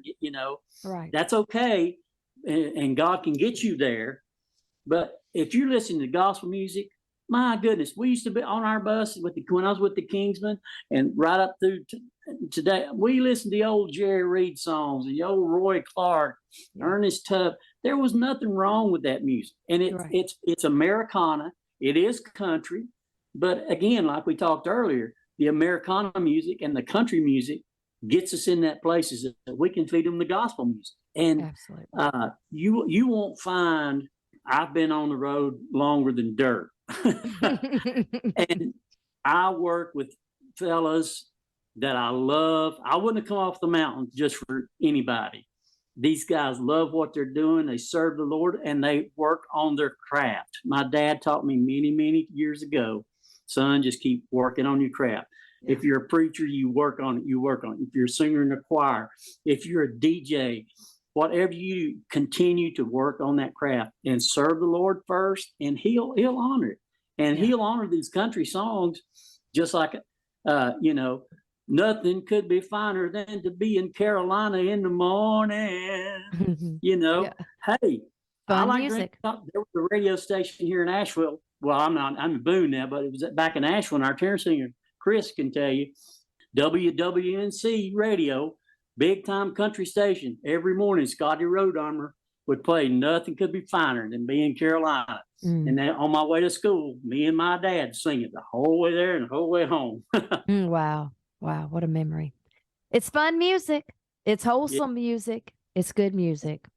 Right. That's okay, and God can get you there. But if you're listening to gospel music, my goodness, we used to be on our bus when I was with the Kingsmen, and right up through today, we listened to the old Jerry Reed songs and the old Roy Clark, Ernest Tubb. There was nothing wrong with that music, and it's Americana. It is country, but again, like we talked earlier, the Americana music and the country music gets us in that places that we can feed them the gospel music. And you won't find. I've been on the road longer than dirt. And I work with fellas that I love. I wouldn't have come off the mountain just for anybody. These guys love what they're doing. They serve the Lord and they work on their craft. My dad taught me many, many years ago, son, just keep working on your craft. Yeah. If you're a preacher, you work on it. You work on it. If you're a singer in a choir, if you're a DJ, whatever you do, continue to work on that craft and serve the Lord first, and He'll honor it. And He'll honor these country songs, just like, nothing could be finer than to be in Carolina in the morning. Hey, fun I like music. There was a radio station here in Asheville. Well, I'm in Boone now, but it was back in Asheville. And our tenor singer, Chris, can tell you, WWNC radio, big time country station. Every morning, Scotty Road Armor would play Nothing Could Be Finer Than Being in Carolina. And then on my way to school, me and my dad singing the whole way there and the whole way home. Wow. Wow. What a memory. It's fun music. It's wholesome music. It's good music.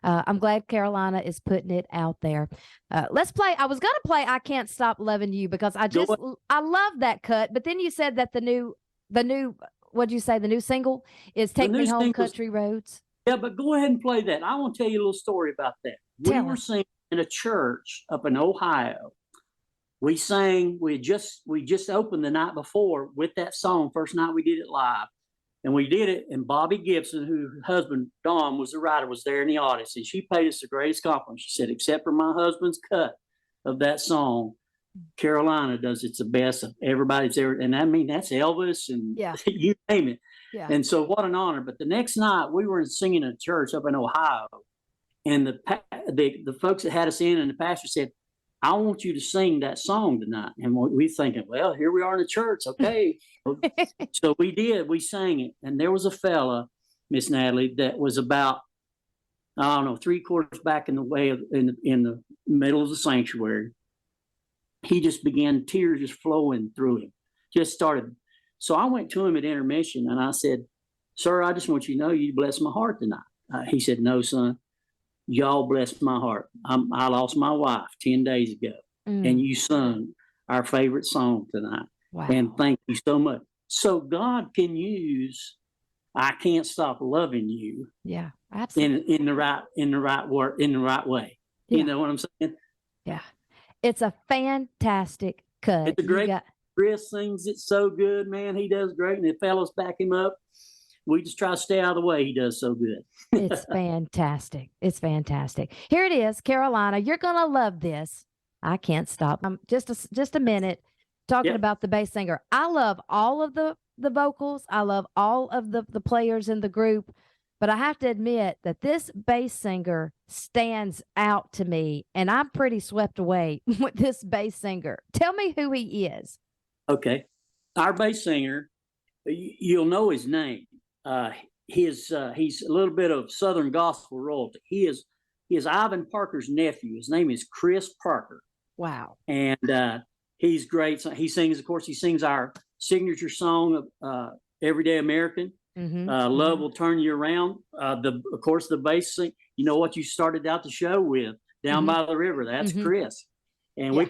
I'm glad Carolina is putting it out there. Let's play. I was going to play I Can't Stop Loving You because I love that cut. But then you said that the new, what'd you say? The new single is Take Me Home Country Roads. Yeah, but go ahead and play that. I want to tell you a little story about that. We were singing in a church up in Ohio. We sang, we just opened the night before with that song, first night we did it live. And we did it, and Bobby Gibson, whose husband, Don, was the writer, was there in the audience, and she paid us the greatest compliment. She said, except for my husband's cut of that song, Carolina does it's the best of everybody's ever, and I mean, that's Elvis and you name it. Yeah. And so what an honor. But the next night, we were singing in a church up in Ohio, and the folks that had us in and the pastor said, I want you to sing that song tonight. And we thinking, well, here we are in the church. Okay. So we did. We sang it. And there was a fella, Miss Natalie, that was about, I don't know, 3/4 back in the way in the middle of the sanctuary. He just began, tears just flowing through him. Just started. So I went to him at intermission and I said, sir, I just want you to know you blessed my heart tonight. He said, no, son. Y'all blessed my heart. I lost my wife 10 days ago, and you sung our favorite song tonight. Wow. And thank you so much. So God can use I Can't Stop Loving You. Yeah, absolutely. In the right way. Yeah. You know what I'm saying? Yeah. It's a fantastic cut. It's a great Chris sings it so good, man. He does great, and the fellows back him up. We just try to stay out of the way. He does so good. It's fantastic. It's fantastic. Here it is, Carolina. You're going to love this. I Can't Stop. Just a minute talking about the bass singer. I love all of the vocals. I love all of the players in the group. But I have to admit that this bass singer stands out to me, and I'm pretty swept away with this bass singer. Tell me who he is. Okay. Our bass singer, you'll know his name. He's a little bit of Southern gospel royalty. He is Ivan Parker's nephew. His name is Chris Parker. Wow. And he's great. He sings our signature song of Everyday American. Love Will Turn You Around. Of course, the bass sing. You know what you started out the show with, Down by the River. That's Chris. And we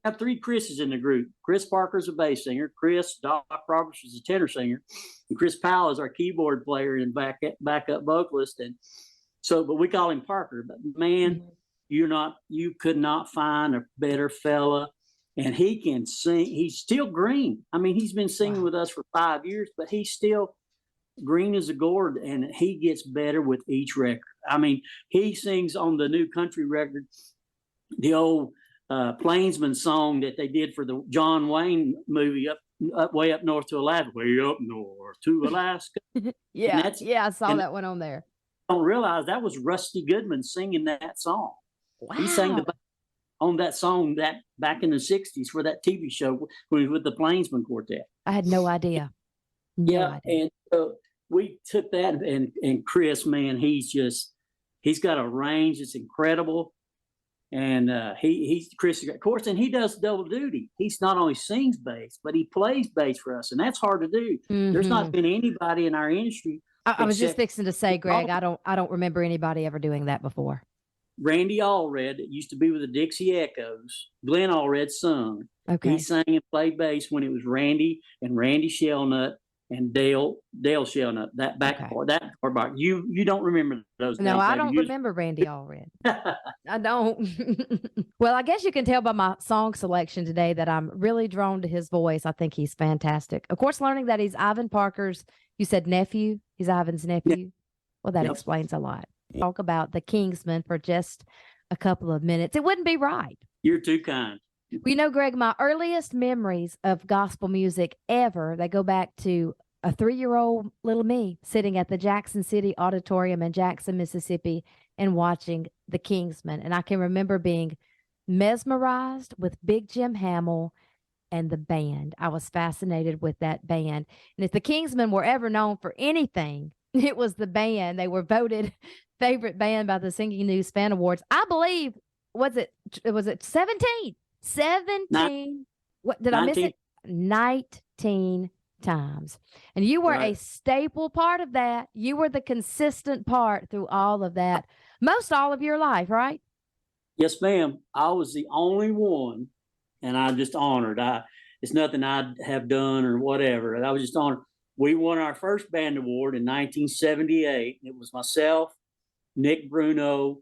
have 3 Chris's in the group. Chris Parker's a bass singer. Chris Doc Roberts is a tenor singer, and Chris Powell is our keyboard player and backup vocalist. And so, but we call him Parker. But man, you could not find a better fella. And he can sing. He's still green. I mean, he's been singing with us for 5 years, but he's still green as a gourd, and he gets better with each record. I mean, he sings on the new country record, the old Plainsman song that they did for the John Wayne movie, up way up north to Alaska, way up north to Alaska. I saw that one on there. I don't realize that was Rusty Goodman singing that song. Wow. He sang on that song that back in the 60s for that TV show with the Plainsman Quartet. I had no idea. And we took that, and Chris, man, he's got a range that's incredible. And Chris, of course, and he does double duty. He's not only sings bass, but he plays bass for us, and that's hard to do. There's not been anybody in our industry. I was just fixing to say, Greg, I don't remember anybody ever doing that before. Randy Allred, that used to be with the Dixie Echoes, Glenn Allred's son. Okay. He sang and played bass when it was Randy and Randy Shellnut and Dale Shellnut. That back part, that part. You don't remember those No, names, I baby. don't remember Randy Allred. I don't. Well, I guess you can tell by my song selection today that I'm really drawn to his voice. I think he's fantastic. Of course, learning that he's Ivan Parker's, you said nephew. He's Ivan's nephew. Well, that explains a lot. Talk about the Kingsmen for just a couple of minutes. It wouldn't be right. You're too kind. Well, Greg, my earliest memories of gospel music ever, they go back to a 3-year-old little me sitting at the Jackson City Auditorium in Jackson, Mississippi, and watching the Kingsmen. And I can remember being mesmerized with Big Jim Hamill and the band. I was fascinated with that band. And if the Kingsmen were ever known for anything, it was the band. They were voted favorite band by the Singing News Fan Awards. I believe, was it 17? 17. What did 19. I miss it? 19 times. And you were a staple part of that. You were the consistent part through all of that, most all of your life, right? Yes, ma'am. I was the only one, and I'm just honored. It's nothing I'd have done or whatever. I was just honored. We won our first band award in 1978. It was myself, Nick Bruno,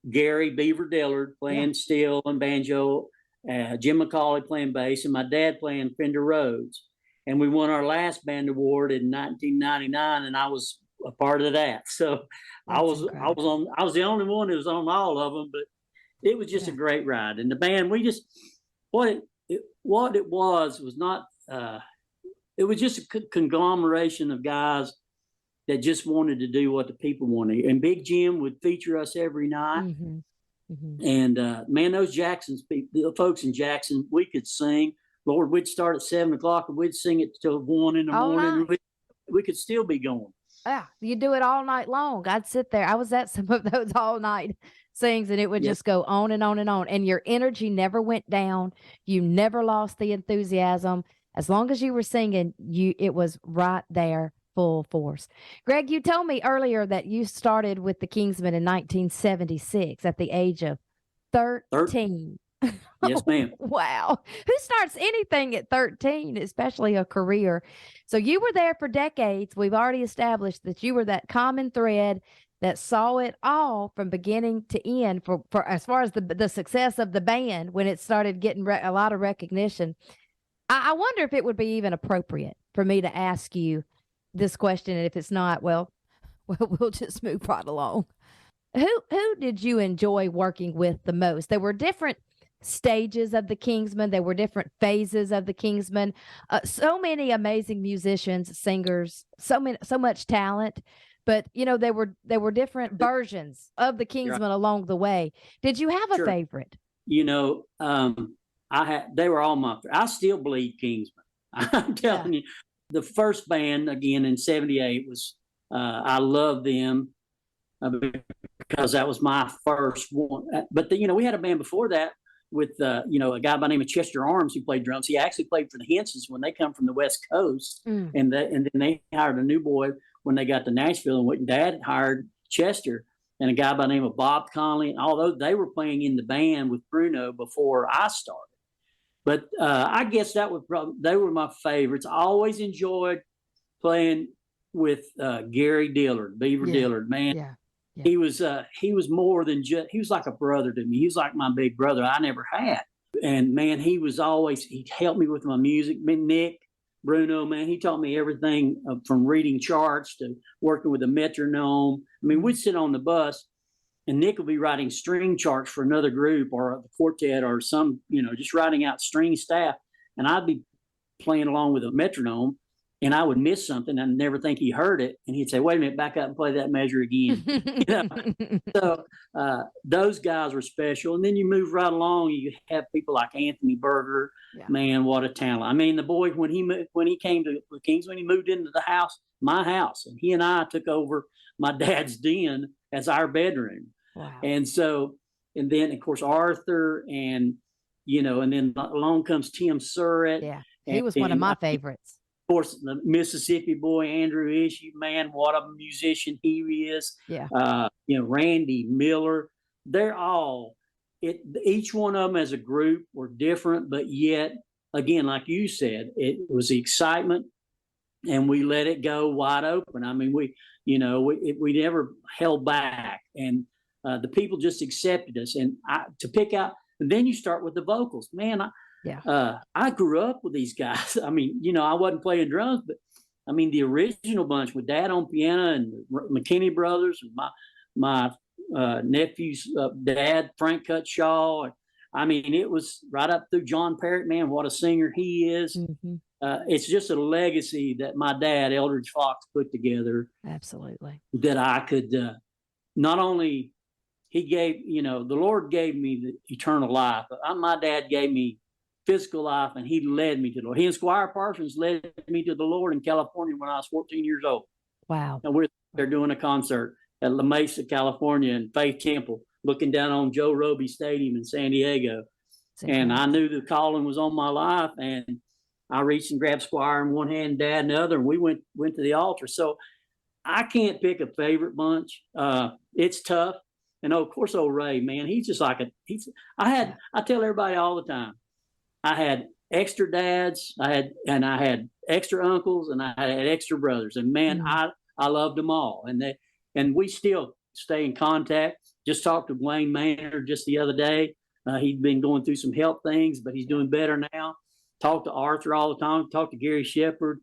Gary Beaver Dillard playing steel and banjo, Jim McCauley playing bass, and my dad playing Fender Rhodes. And we won our last band award in 1999, and I was a part of that. So I was the only one who was on all of them, but it was just a great ride. And the band, we just what it was not. It was just a conglomeration of guys that just wanted to do what the people wanted. And Big Jim would feature us every night. Mm-hmm. Mm-hmm. And man, those the folks in Jackson, we could sing. Lord, we'd start at 7 o'clock and we'd sing it till 1 in the morning. We could still be going. Yeah, you do it all night long. I'd sit there. I was at some of those all night sings, and it would just go on and on and on. And your energy never went down. You never lost the enthusiasm. As long as you were singing, it was right there, full force. Greg, you told me earlier that you started with the Kingsmen in 1976 at the age of 13. Yes, ma'am. Wow. Who starts anything at 13, especially a career? So you were there for decades. We've already established that you were that common thread that saw it all from beginning to end for as far as the success of the band when it started getting a lot of recognition. I wonder if it would be even appropriate for me to ask you this question. And if it's not, well, we'll just move right along. Who did you enjoy working with the most? There were different stages of the Kingsmen. There were different phases of the Kingsmen. So many amazing musicians, singers, so much talent. But there were different versions of the Kingsmen along the way. Did you have a favorite? They were all my. I still believe Kingsmen. I'm telling you, the first band again in '78 was. I love them because that was my first one. But we had a band before that with a guy by the name of Chester Arms who played drums. He actually played for the Hensons when they come from the West Coast, and then they hired a new boy when they got to Nashville, and Dad hired Chester and a guy by the name of Bob Conley, and although they were playing in the band with Bruno before I started. But I guess they were my favorites. I always enjoyed playing with Gary Dillard, Beaver Dillard. Man, he was more than just. He was like a brother to me. He was like my big brother I never had. And man, he helped me with my music. Nick Bruno, man, he taught me everything from reading charts to working with a metronome. I mean, we'd sit on the bus, and Nick would be writing string charts for another group or a quartet or some, just writing out string staff. And I'd be playing along with a metronome, and I would miss something and never think he heard it. And he'd say, wait a minute, back up and play that measure again. So those guys were special. And then you move right along, you have people like Anthony Berger. Yeah. Man, what a talent. I mean, the boy, when he came to the Kingsmen, he moved into my house, and he and I took over my dad's den as our bedroom. Wow. And so, and then of course Arthur, and and then along comes Tim Surratt. Yeah, he was one of my favorites. Of course, the Mississippi boy Andrew Ishii, man, what a musician he is. Yeah. Randy Miller, they're all each one of them as a group were different, but yet, again, like you said, it was the excitement, and we let it go wide open. I mean, we never held back, and the people just accepted us. And to pick out, and then you start with the vocals. Man, I grew up with these guys. I mean, I wasn't playing drums, but I mean, the original bunch with Dad on piano and the McKinney brothers, and my nephew's dad, Frank Cutshaw. I mean, it was right up through John Parrott. Man, what a singer he is. Mm-hmm. It's just a legacy that my dad, Eldridge Fox, put together. Absolutely. That I could not only, he gave, the Lord gave me the eternal life, but my dad gave me physical life, and he led me to the Lord. He and Squire Parsons led me to the Lord in California when I was 14 years old. Wow. And they're doing a concert at La Mesa, California, in Faith Temple, looking down on Joe Roby Stadium in San Diego. And I knew the calling was on my life, and I reached and grabbed Squire in one hand, Dad in the other, and we went to the altar. So I can't pick a favorite bunch. It's tough. And of course, old Ray, man, he's just like I tell everybody all the time, I had extra dads, I had extra uncles, and I had extra brothers. And man, I loved them all. And we still stay in contact. Just talked to Wayne Maynard just the other day. He'd been going through some health things, but he's doing better now. Talk to Arthur all the time. Talk to Gary Shepard.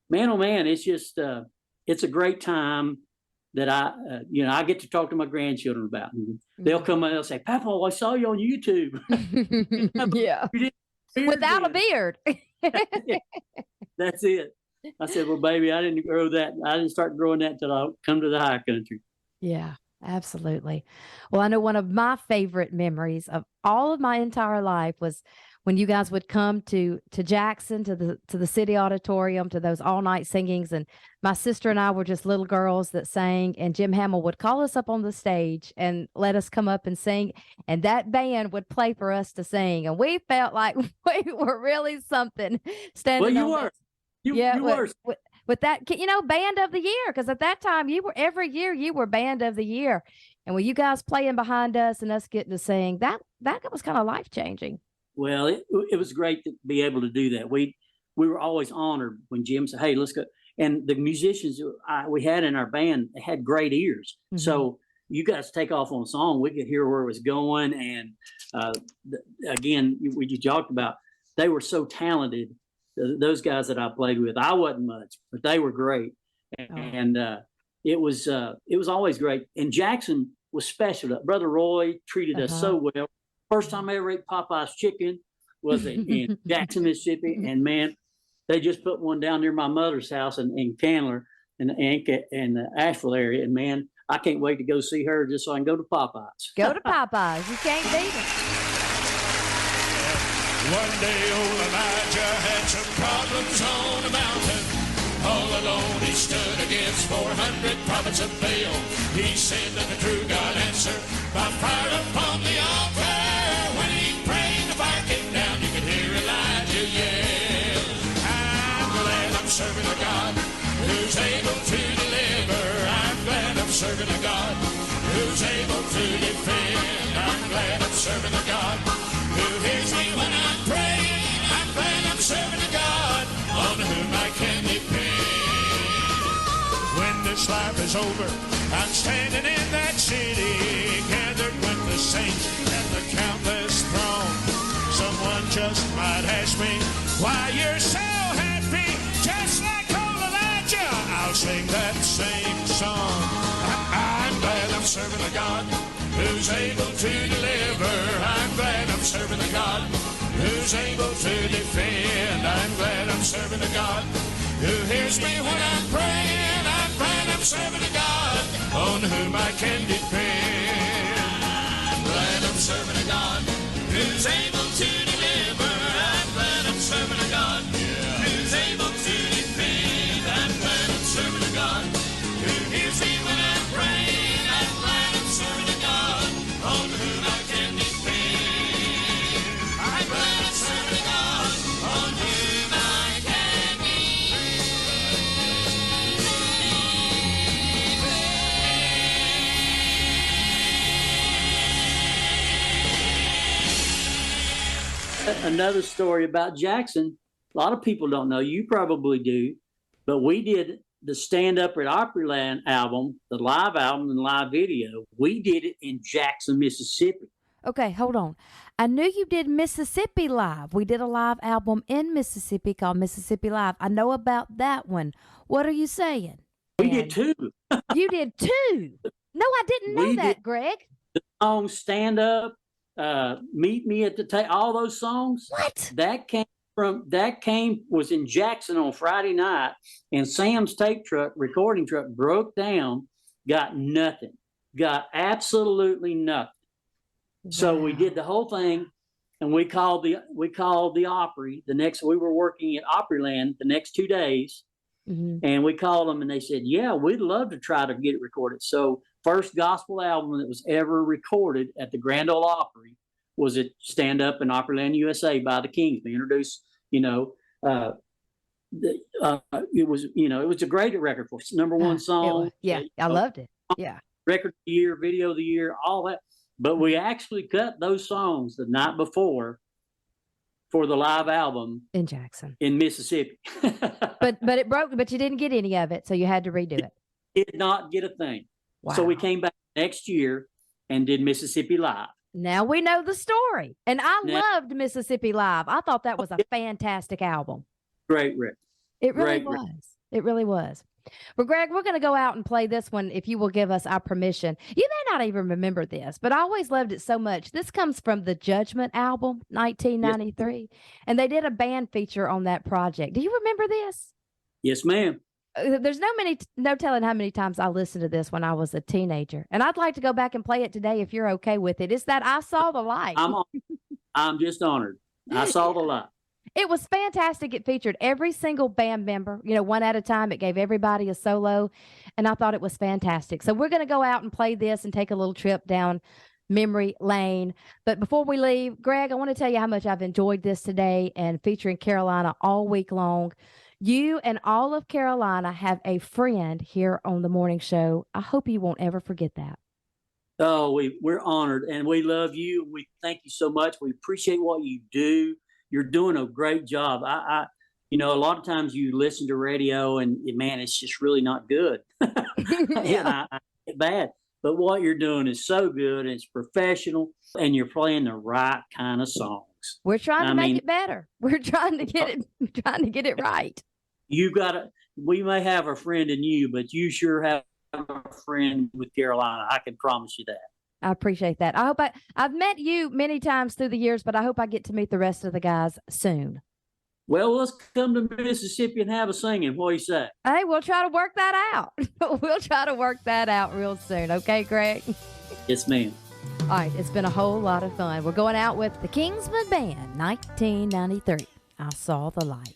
Man, oh man, it's just it's a great time that I get to talk to my grandchildren about. And they'll come and they'll say, "Papa, I saw you on YouTube." Yeah, without a beard. That's it. I said, "Well, baby, I didn't grow that. I didn't start growing that until I come to the high country." Yeah. Absolutely. Well, I know one of my favorite memories of all of my entire life was when you guys would come to Jackson, to the city auditorium, to those all night singings. And my sister and I were just little girls that sang, and Jim Hamill would call us up on the stage and let us come up and sing. And that band would play for us to sing. And we felt like we were really something standing. Well, you were. You were. With that, band of the year, because at that time every year you were band of the year, and with you guys playing behind us and us getting to sing, that was kind of life changing. Well, it was great to be able to do that. We were always honored when Jim said, "Hey, let's go." And the musicians we had in our band, they had great ears, so you guys take off on a song, we could hear where it was going. And again, you talked about, they were so talented. Those guys that I played with, I wasn't much, but they were great. And it was always great. And Jackson was special. Brother Roy treated us so well. First time I ever ate Popeye's chicken was in Jackson, Mississippi. And man, they just put one down near my mother's house in Candler in the Asheville area. And man, I can't wait to go see her just so I can go to Popeye's. Go to Popeye's. You can't beat it. One day old Elijah had some problems on the mountain. All alone he stood against 400 prophets of Baal. He said that the true God answered by fire upon the altar. When he prayed, the fire came down. You could hear Elijah yell, "I'm glad I'm serving a God who's able to deliver. I'm glad I'm serving a God who's able to defend. I'm glad I'm serving a God who hears me when I'm praying. I'm glad I'm serving a God on whom I can depend. When this life is over, I'm standing in that city, gathered with the saints and the countless throng. Someone just might ask me why you're so happy, just like old Elijah. I'll sing that same song. I'm glad I'm serving a God who's able to deliver. I'm glad I'm serving a God who's able to defend. I'm glad I'm serving a God who hears me when I'm praying. I'm glad I'm serving a God on whom I can depend. I'm glad I'm serving a God who's able to deliver. I'm glad I'm serving a God who's able to defend. I'm glad I'm serving a God who hears me when I'm praying. I'm glad I'm serving a God on whom I can depend. I'm glad I'm serving a God on whom I can depend. Another story about Jackson. A lot of people don't know. You probably do, but we did the Stand Up at Opryland album, the live album and live video. We did it in Jackson, Mississippi. Okay, hold on. I knew you did Mississippi Live. We did a live album in Mississippi called Mississippi Live. I know about that one. What are you saying? We did two. You did two? No, I didn't know that, Greg. The song Stand Up, Meet Me at the Table, all those songs. What? Was in Jackson on Friday night, and Sam's recording truck broke down, got nothing, got absolutely nothing. Wow. So we did the whole thing, and we called the Opry. We were working at Opryland the next 2 days, and we called them, and they said, "Yeah, we'd love to try to get it recorded." So first gospel album that was ever recorded at the Grand Ole Opry was it Stand Up in Opryland, USA by the Kings. They introduced, it was a great record for us. Number one song. I loved it. Yeah. Record of the year, video of the year, all that. But we actually cut those songs the night before for the live album in Jackson, in Mississippi. but it broke, but you didn't get any of it, so you had to redo it. Did not get a thing. Wow. So we came back next year and did Mississippi Live. Now we know the story. And I loved Mississippi Live. I thought that was a fantastic album. Great record. It really was. It really was. Well, Greg, we're going to go out and play this one if you will give us our permission. You may not even remember this, but I always loved it so much. This comes from the Judgment album, 1993. Yes. And they did a band feature on that project. Do you remember this? Yes, ma'am. There's no telling how many times I listened to this when I was a teenager. And I'd like to go back and play it today if you're okay with it. It's that I Saw the Light. I'm just honored. I saw the light. It was fantastic. It featured every single band member, one at a time. It gave everybody a solo. And I thought it was fantastic. So we're going to go out and play this and take a little trip down memory lane. But before we leave, Greg, I want to tell you how much I've enjoyed this today and featuring Carolina all week long. You and all of Carolina have a friend here on the morning show. I hope you won't ever forget that. Oh, we're honored, and we love you. We thank you so much. We appreciate what you do. You're doing a great job. A lot of times you listen to radio and man, it's just really not good. Yeah. I get bad. But what you're doing is so good. And it's professional, and you're playing the right kind of songs. We're trying to make it better. We're trying to get it right. We may have a friend in you, but you sure have a friend with Carolina. I can promise you that. I appreciate that. I hope I've met you many times through the years, but I hope I get to meet the rest of the guys soon. Well, let's come to Mississippi and have a singing. What do you say? Hey, we'll try to work that out. We'll try to work that out real soon. Okay, Greg? Yes, ma'am. All right, it's been a whole lot of fun. We're going out with the Kingsman Band, 1993. I Saw the Light.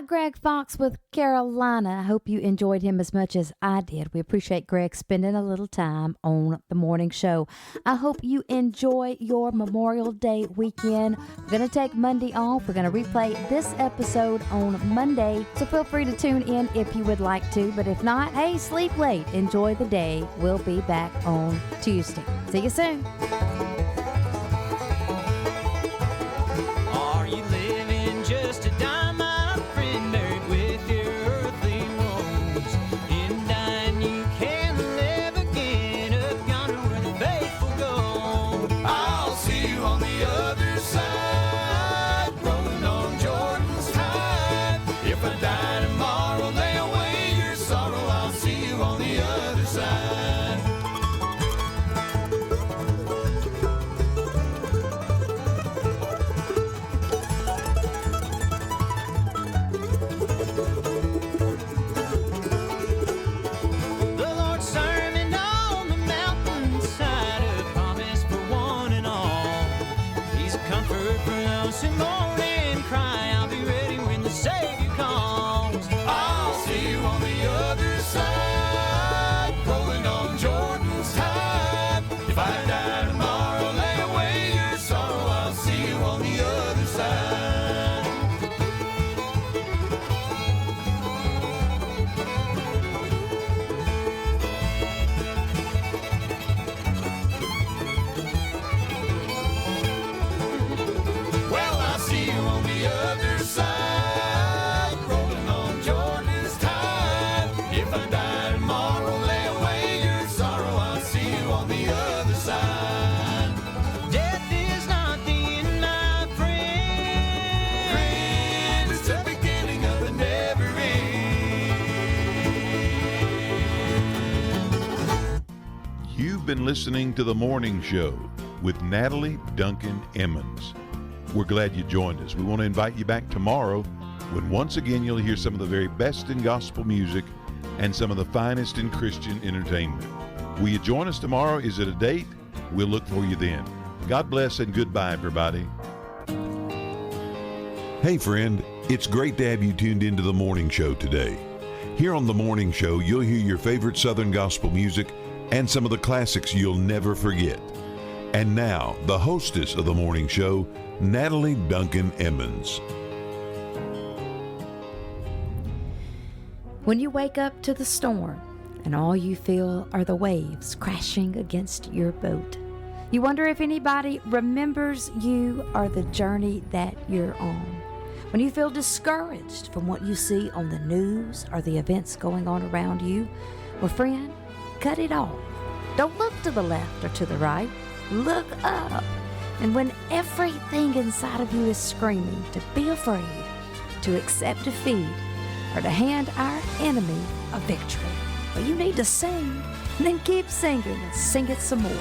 about Greg Fox with Carolina? I hope you enjoyed him as much as I did. We appreciate Greg spending a little time on the morning show. I hope you enjoy your Memorial Day weekend. We're going to take Monday off. We're going to replay this episode on Monday, so feel free to tune in if you would like to. But if not, hey, sleep late. Enjoy the day. We'll be back on Tuesday. See you soon. Are you living just to die, my friend, buried with your earthly woes? In dying you can live again, up yonder where the faithful go. I'll see you on the other side, rolling on Jordan's tide. If I die tomorrow, lay away your sorrow. I'll see you on the other side. The Lord's sermon on the mountainside, a promise for one and all. He's a comfort for those who mourn and cry. I'll be ready when the Savior comes. I'll see you on the other side, rolling on Jordan's tide. If I die tomorrow, lay away your sorrow. I'll see you on the other side. Well, I'll see you on the other side, rolling on Jordan's tide. If I die tomorrow, lay away your sorrow. I'll see you on the other side. Death is not the end, my friend. Friend, it's the beginning of the never end. You've been listening to The Morning Show with Natalie Duncan-Emmons. We're glad you joined us. We want to invite you back tomorrow when once again you'll hear some of the very best in gospel music and some of the finest in Christian entertainment. Will you join us tomorrow? Is it a date? We'll look for you then. God bless and goodbye, everybody. Hey, friend, it's great to have you tuned into The Morning Show today. Here on The Morning Show, you'll hear your favorite Southern gospel music and some of the classics you'll never forget. And now, the hostess of The Morning Show, Natalie Duncan-Emmons. When you wake up to the storm and all you feel are the waves crashing against your boat, you wonder if anybody remembers you or the journey that you're on. When you feel discouraged from what you see on the news or the events going on around you, well, friend, cut it off. Don't look to the left or to the right. Look up. And when everything inside of you is screaming to be afraid, to accept defeat, or to hand our enemy a victory, well, you need to sing, and then keep singing and sing it some more.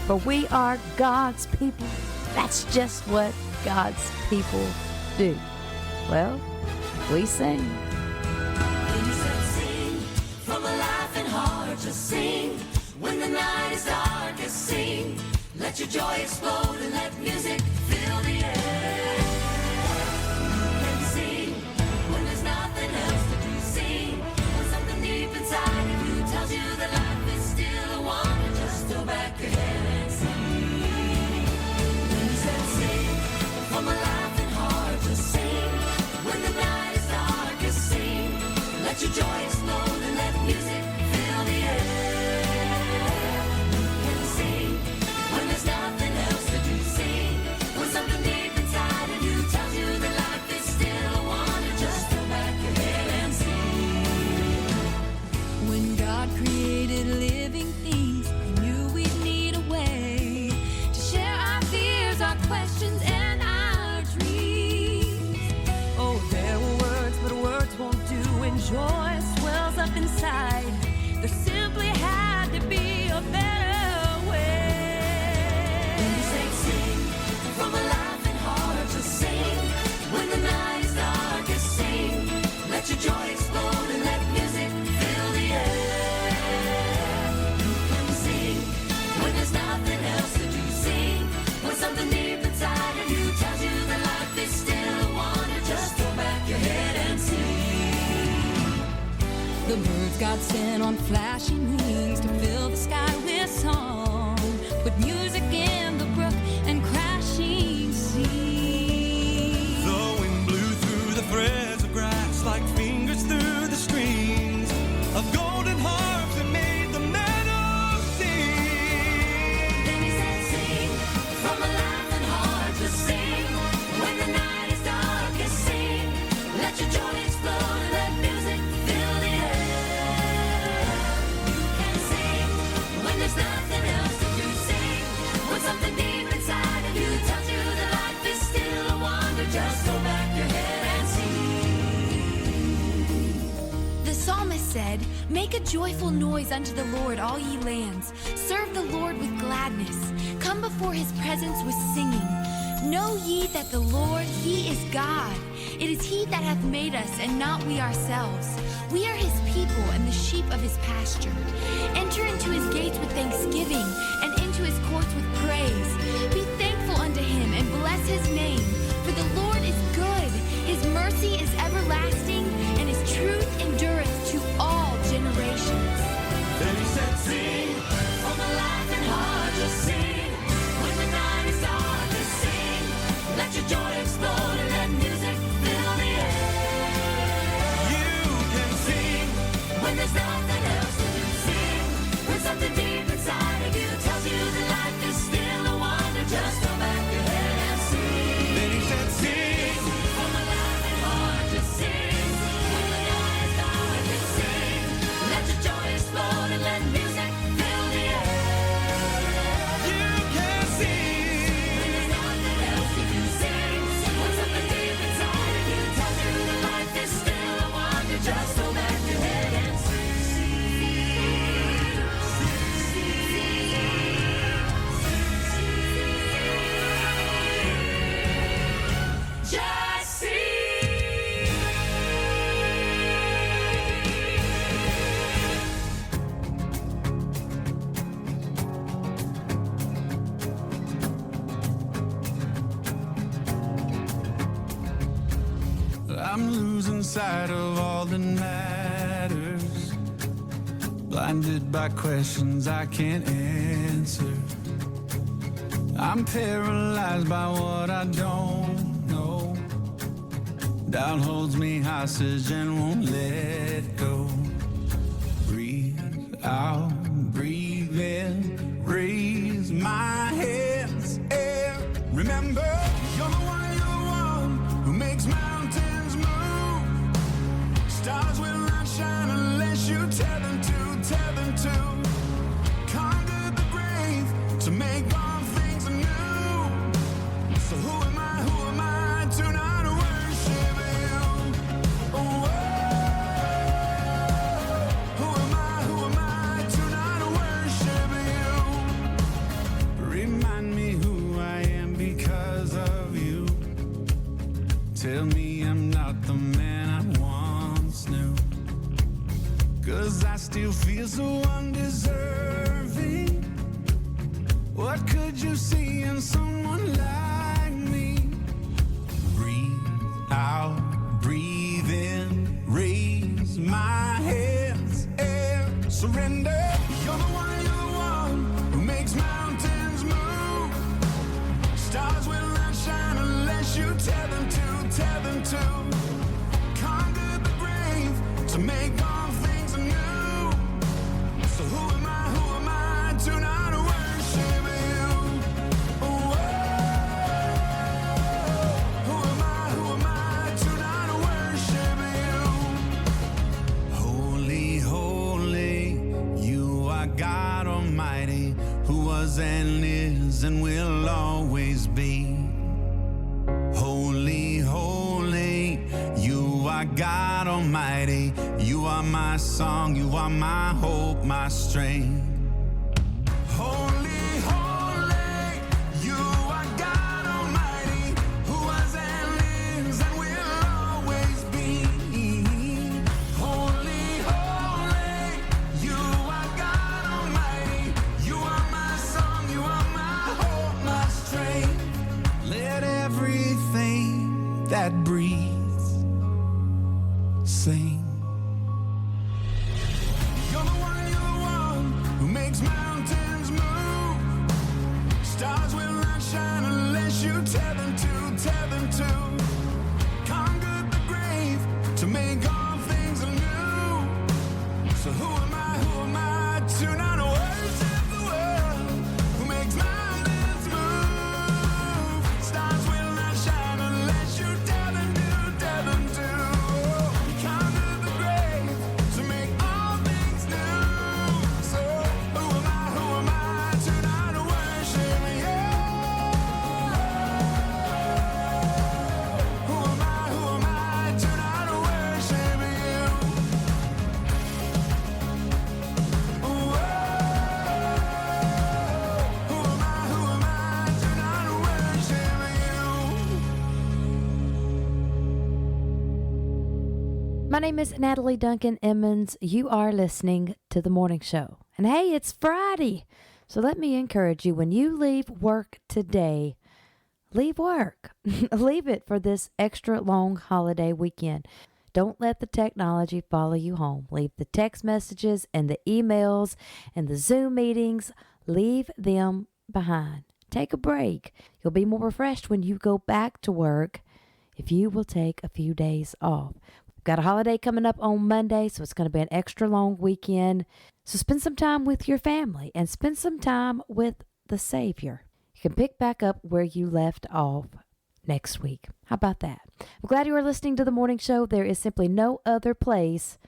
For we are God's people. That's just what God's people do. Well, we sing. He said, sing from a laughing heart, just sing. When the night is darkest, sing. Let your joy explode and let music fill the air. You can sing when there's nothing else to do. Sing when something deep inside of you tells you that life is still a wonder. Just throw back your head and sing. He said, sing from a laughing heart, just sing. When the night is darkest, sing. Let your joy explode and let music fill the air. Nothing else to do, sing. When something deep inside of you tells you that life is still a wonder, just throw back your head and sing. When God created living things, He knew we'd need a way to share our fears, our questions, and our dreams. Oh, there were words, but words won't do, and joy swells up inside. There simply had to be a better way. From a laughing heart, just sing. When the night is darkest, sing. Let your joy explode and let music fill the air. You can sing when there's nothing else to do. Sing when something deep inside of you tells you that life is still a wonder. Just throw back your head and sing. Words God sent on flashing wings to fill the sky with song. Put music in the brook and crashing sea. The wind blew through the threads of grass like fingers through the strings of golden harps that made the meadows sing. Then he said, sing from a laughing heart, just sing. When the night is darkest, sing. Let your joy explode and let music fill the air. You can sing when there's nothing else to do. Sing when something deep inside of you tells you that life is still a wonder. Just throw back your head and sing. The psalmist said, "Make a joyful noise unto the Lord, all ye lands. Serve the Lord with gladness. Come before his presence with singing. Know ye that the Lord, he is God. It is he that hath made us, and not we ourselves. We are his people and the sheep of his pasture. Enter into his gates with thanksgiving, and into his courts with praise. Be thankful unto him, and bless his name. For the Lord is good, his mercy is everlasting, and his truth endureth to all generations." Then he said, sing from a laughing heart, just sing. When the night is darkest, sing. Let your joy explode and let music fill the air. You can sing when there's nothing else to do. Sing when something deep inside of you tells you that life is still a wonder. Just throw back your head and sing. Then he said, sing from a laughing heart, just sing. When the night is darkest, sing. Let your joy explode and let music fill the air. You can sing when there's nothing else to do. Sing when something deep inside of you tells you that life is still a wonder. Just throw back your head and sing. Just sing. I'm losing sight of all that matters, blinded by questions I can't answer. I'm paralyzed by what I don't know. Doubt holds me hostage and won't let go. Breathe out, breathe in, raise my hands and remember, you're the one who makes mountains move. Stars will not shine unless you tell them to. Conquer the grave to make all things anew. So who am I to not worship you? Oh, who am I to not worship you? Remind me who I am because of you. Tell me I'm not the man I once knew. 'Cause I still feel so undeserving. What could you see in someone like me? Breathe out, breathe in, raise my hands and surrender. You're the one who makes mountains move. Stars will not shine unless you tell them to. Conquer the grave to make all things anew. So who am I to not worship you? Oh, who am I to not worship you? Holy, holy, you are God Almighty, who was and is and will always be. Holy, holy, you are God Almighty. You are my song, you are my hope, my strength. Holy, holy, you are God Almighty, who was and is and will always be. Holy, holy, you are God Almighty. You are my song, you are my hope, my strength. Let everything that breathes sing. to make all things anew. So who am I to not worship the one who makes mountains move? Stars will not shine unless you tell them to, tell them to. You come to the grave to make all things new. So who am I to not worship you? Who am I to not worship you? My name is Natalie Duncan-Emmons. You are listening to The Morning Show. And hey, it's Friday. So let me encourage you, when you leave work today, leave work. Leave it for this extra long holiday weekend. Don't let the technology follow you home. Leave the text messages and the emails and the Zoom meetings. Leave them behind. Take a break. You'll be more refreshed when you go back to work if you will take a few days off. We've got a holiday coming up on Monday, so it's going to be an extra long weekend. So spend some time with your family and spend some time with the Savior. You can pick back up where you left off next week. How about that? I'm glad you are listening to The Morning Show. There is simply no other place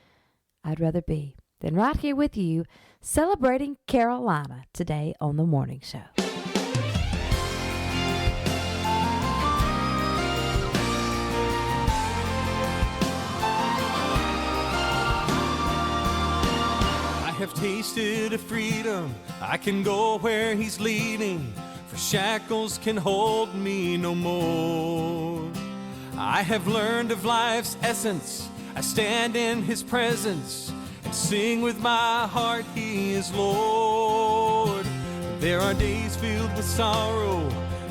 I'd rather be than right here with you, celebrating Carolina today on The Morning Show. I have tasted of freedom. I can go where he's leading, for shackles can hold me no more. I have learned of life's essence. I stand in his presence and sing with my heart, he is Lord. There are days filled with sorrow,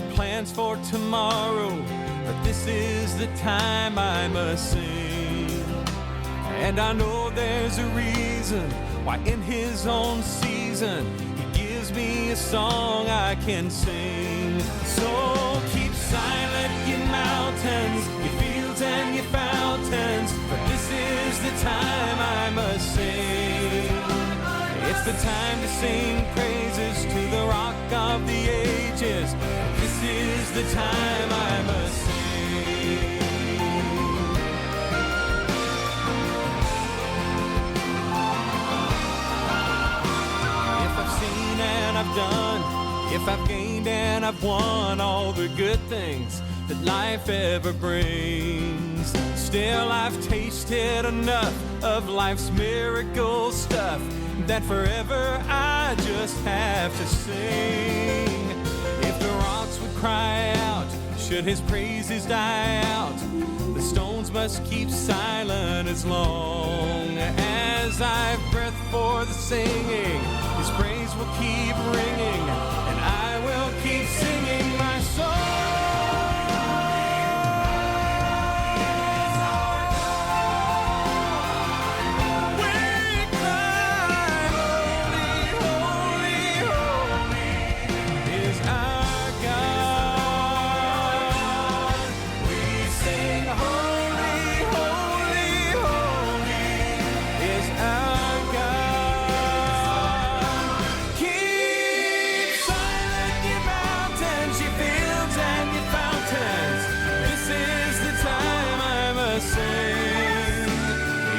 plans for tomorrow, but this is the time I must sing. And I know there's a reason why in his own season he gives me a song I can sing. So keep silent, you mountains, you fields and your fountains, for this is the time I must sing. It's the time to sing praises to the rock of the ages. This is the time I must sing. And I've done, if I've gained and I've won all the good things that life ever brings, still I've tasted enough of life's miracle stuff that forever I just have to sing. If the rocks would cry out, should his praises die out, the stones must keep silent as long as I've breath for the singing. His praise will keep ringing, and I will keep singing my song.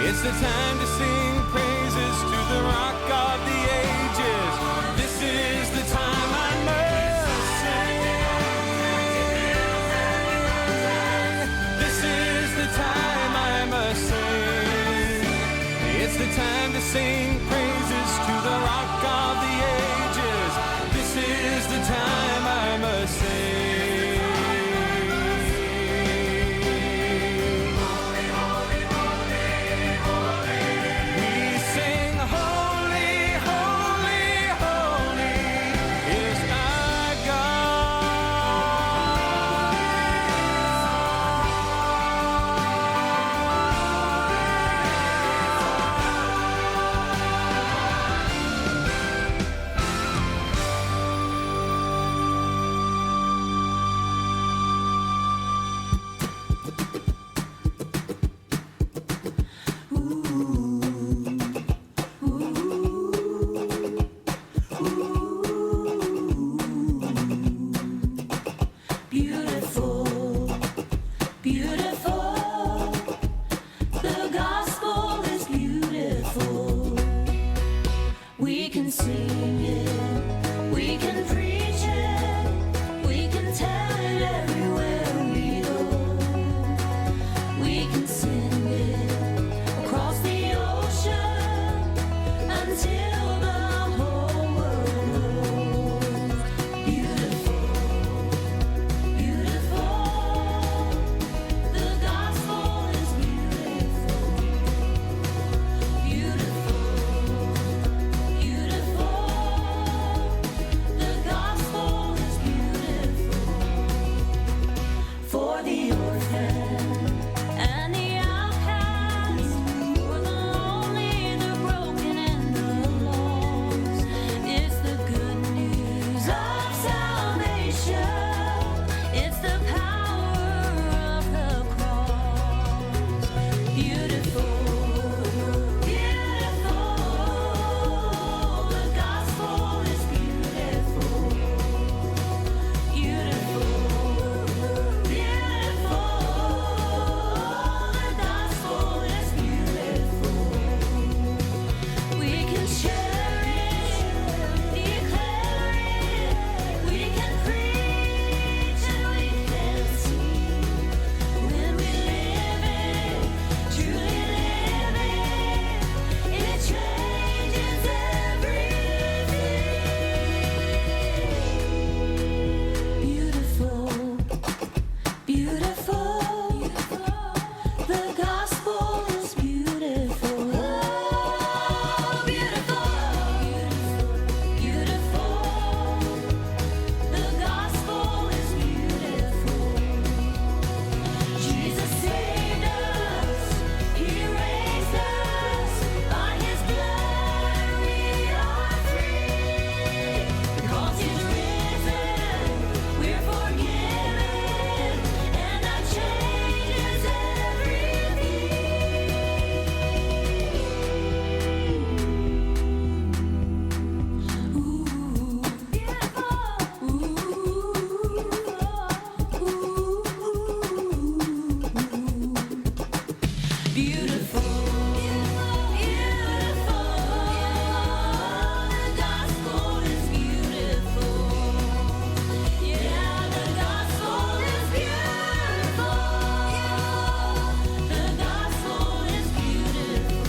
It's the time to sing praises to the rock of the ages. This is the time I must sing. This is the time I must sing. It's the time to sing praises to the rock of the ages. This is the time I must sing. beautiful. The gospel is beautiful. We can sing it, we can preach it, we can tell it everywhere we go. We can send it across the ocean until the whole world knows. Beautiful, beautiful. The gospel is beautiful. Beautiful, beautiful. The gospel is beautiful. For the orphan and the outcast, for the lonely, the broken, and the lost. It's the good news of salvation. It's the power of the cross. Beautiful, beautiful. The gospel is beautiful. Beautiful, beautiful. The gospel is beautiful. We can share it, declare it. We can preach and we can sing. When we live it, truly live it changes everything. Beautiful, beautiful. The gospel is beautiful. Oh, beautiful, beautiful. The gospel is beautiful. Jesus saved us. He raised us. By His blood we are free. Because He's risen, we're forgiven, and that changes everything. Ooh, beautiful, beautiful. The gospel is beautiful. Yeah, the gospel is beautiful. The gospel is beautiful.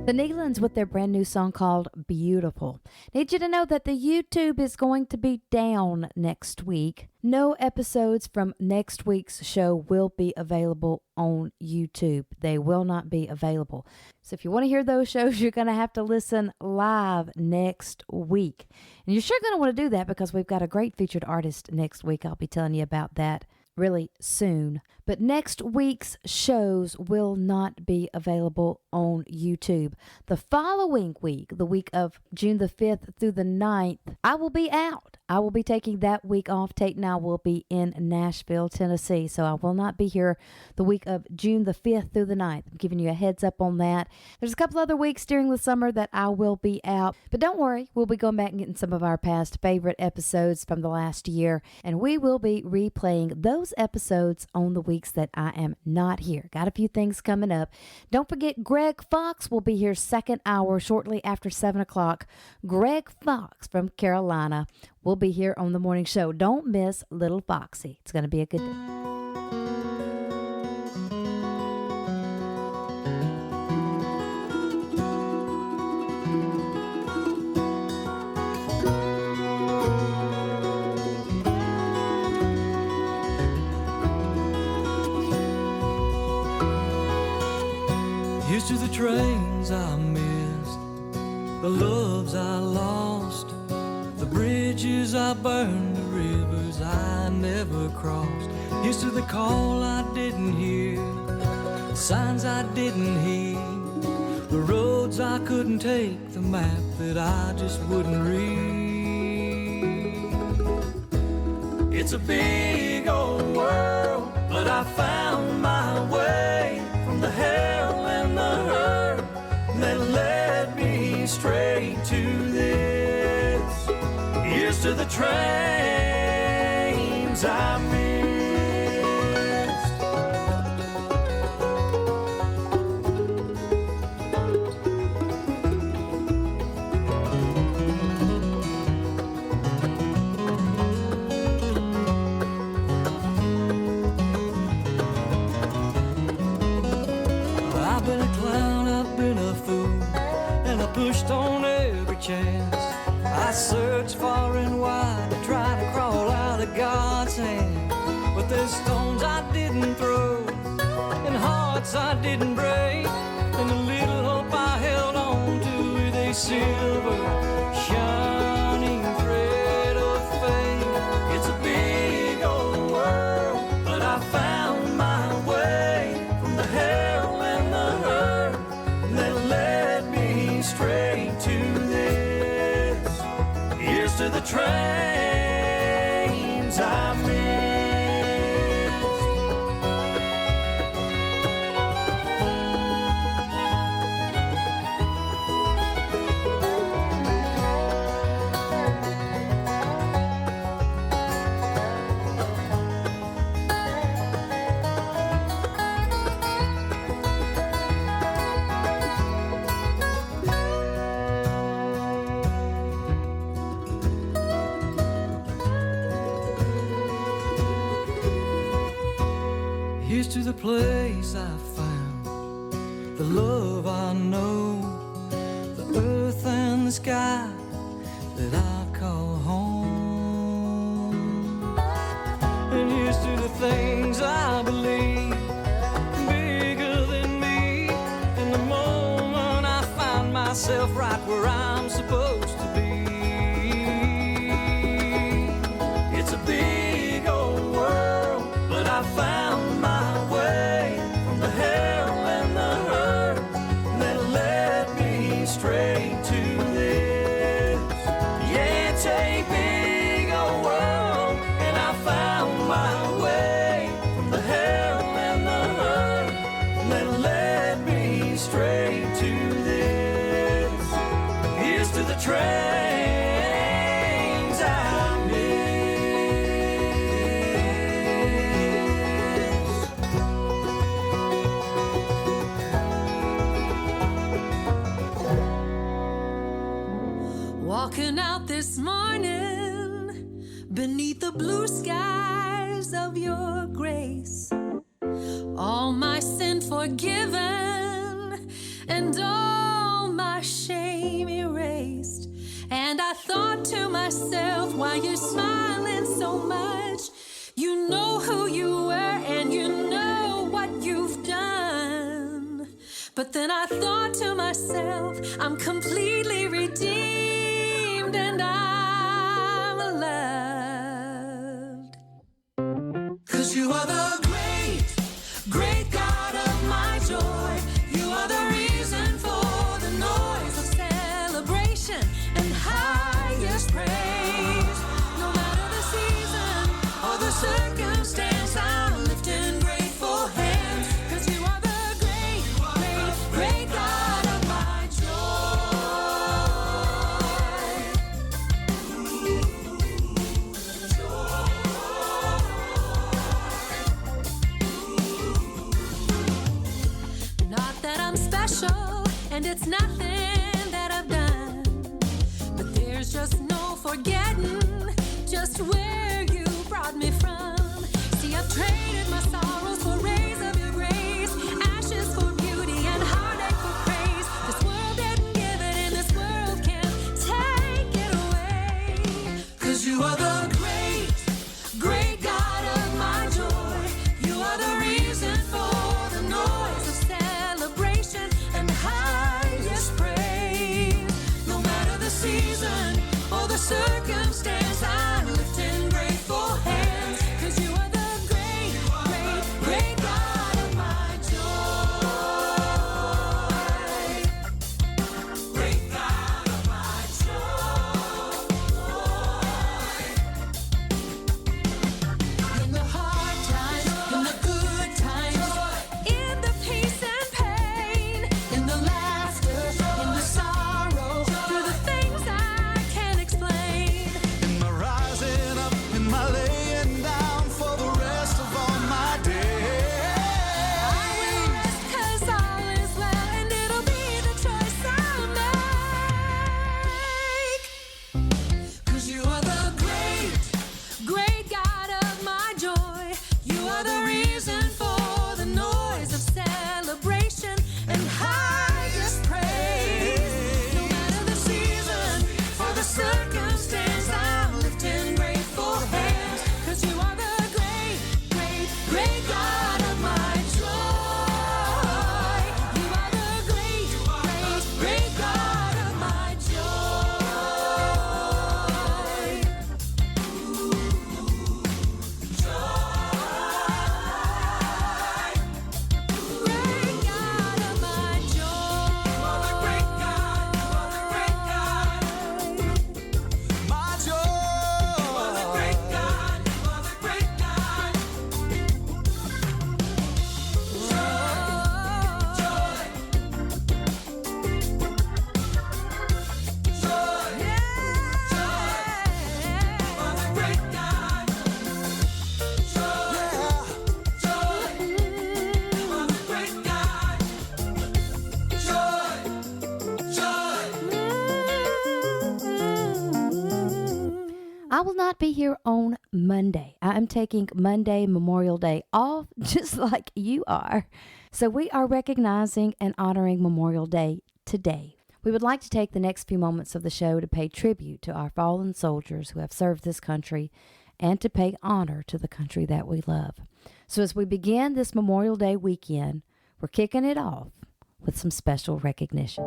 The Nealons with their brand new song called Beautiful. Need you to know that the YouTube is going to be down next week. No episodes from next week's show will be available on YouTube. They will not be available. So if you want to hear those shows, you're going to have to listen live next week. And you're sure going to want to do that because we've got a great featured artist next week. I'll be telling you about that really soon. But next week's shows will not be available on YouTube. The following week, the week of June the 5th through the 9th, I will be out. I will be taking that week off. Tate and I will be in Nashville, Tennessee. So I will not be here the week of June the 5th through the 9th. I'm giving you a heads up on that. There's a couple other weeks during the summer that I will be out. But don't worry, we'll be going back and getting some of our past favorite episodes from the last year. And we will be replaying those episodes on the weeks that I am not here. Got a few things coming up. Don't forget, Greg Fox will be here second hour shortly after 7 o'clock. Greg Fox from Carolina will be here on the morning show. Don't miss Little Foxy. It's going to be a good day. Here's to the trains I missed, the loves I lost, the bridges I burned, the rivers I never crossed. Here's to the call I didn't hear, the signs I didn't heed, the roads I couldn't take, the map that I just wouldn't read. It's a big old world, but I found my way from the hell and the hurt that led me straight to this. Here's to the train trains I missed. I've been a clown, I've been a fool, and I pushed on every chance. I searched far and wide to try to crawl out of God's hand. But there's stones I didn't throw, and hearts I didn't break, and the little hope I held on to with a silver shining thread of faith. It's a big old world, but I found my way from the hell and the hurt that led me straight to this. Here's to the trains I missed. Here's to the place I found, the love I know, the earth and the sky that I call home. And here's to the things I believe, bigger than me, and the moment I find myself right where I'm supposed to be. It's a big old world, but I found my way from the hell and the hurt that led me straight to this. Yeah, it's a big old world, and I found my way from the hell and the hurt that led me straight to this. Here's to the trains I Walking out this morning beneath the blue skies of your grace, all my sin forgiven and all my shame erased. And I thought to myself, why you smiling so much? You know who you were and you know what you've done. But then I thought to myself, I'm completely redeemed and I'm loved. 'Cause you are the great, great God of my joy. You are the reason for the noise of celebration and highest praise. No matter the season or the circumstance, I'm lifting grateful hands. 'Cause you are the great, great, great God of my Not that I'm special, and it's nothing that I've done, but there's just no forgetting just where you brought me from. See, I've traded my sorrows for rays of your grace, ashes for beauty and heartache for praise. This world didn't give it, and this world can't take it away. 'Cause you are the great, great God of my joy. You are the reason for the noise of celebration and highest praise. No matter the season or the circumstance, I'm lifting grace. be here on Monday. I'm taking Monday, Memorial Day, off just like you are. So we are recognizing and honoring Memorial Day today. We would like to take the next few moments of the show to pay tribute to our fallen soldiers who have served this country and to pay honor to the country that we love. So as we begin this Memorial Day weekend, we're kicking it off with some special recognition.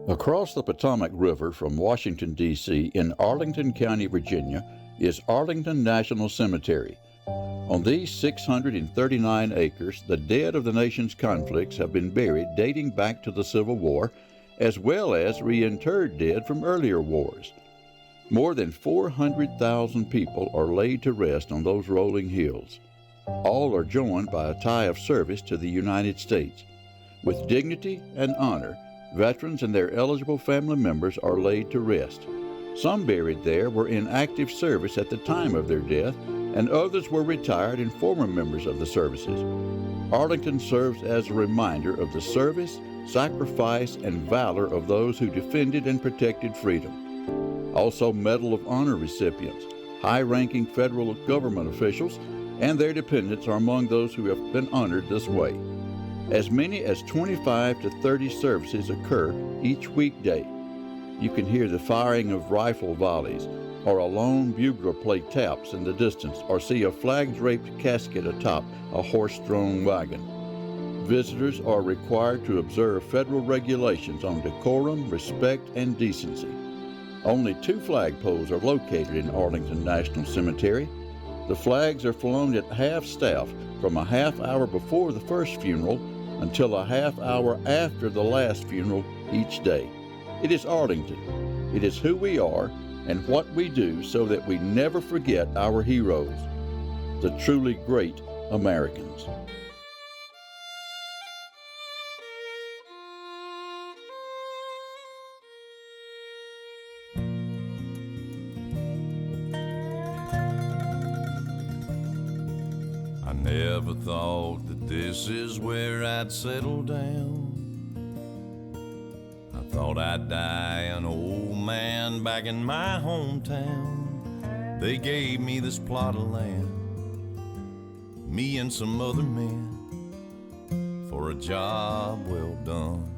Across the Potomac River from Washington, D.C., in Arlington County, Virginia, is Arlington National Cemetery. On these 639 acres, the dead of the nation's conflicts have been buried dating back to the Civil War, as well as reinterred dead from earlier wars. More than 400,000 people are laid to rest on those rolling hills. All are joined by a tie of service to the United States. With dignity and honor, veterans and their eligible family members are laid to rest. Some buried there were in active service at the time of their death, and others were retired and former members of the services. Arlington serves as a reminder of the service, sacrifice, and valor of those who defended and protected freedom. Also, Medal of Honor recipients, high-ranking federal government officials, and their dependents are among those who have been honored this way. As many as 25 to 30 services occur each weekday. You can hear the firing of rifle volleys, or a lone bugler play taps in the distance, or see a flag-draped casket atop a horse-drawn wagon. Visitors are required to observe federal regulations on decorum, respect, and decency. Only 2 flagpoles are located in Arlington National Cemetery. The flags are flown at half-staff from a half hour before the first funeral until a half hour after the last funeral each day. It is Arlington. It is who we are and what we do so that we never forget our heroes, the truly great Americans. I never thought that this is where I'd settle down. I thought I'd die an old man back in my hometown. They gave me this plot of land, me and some other men, for a job well done.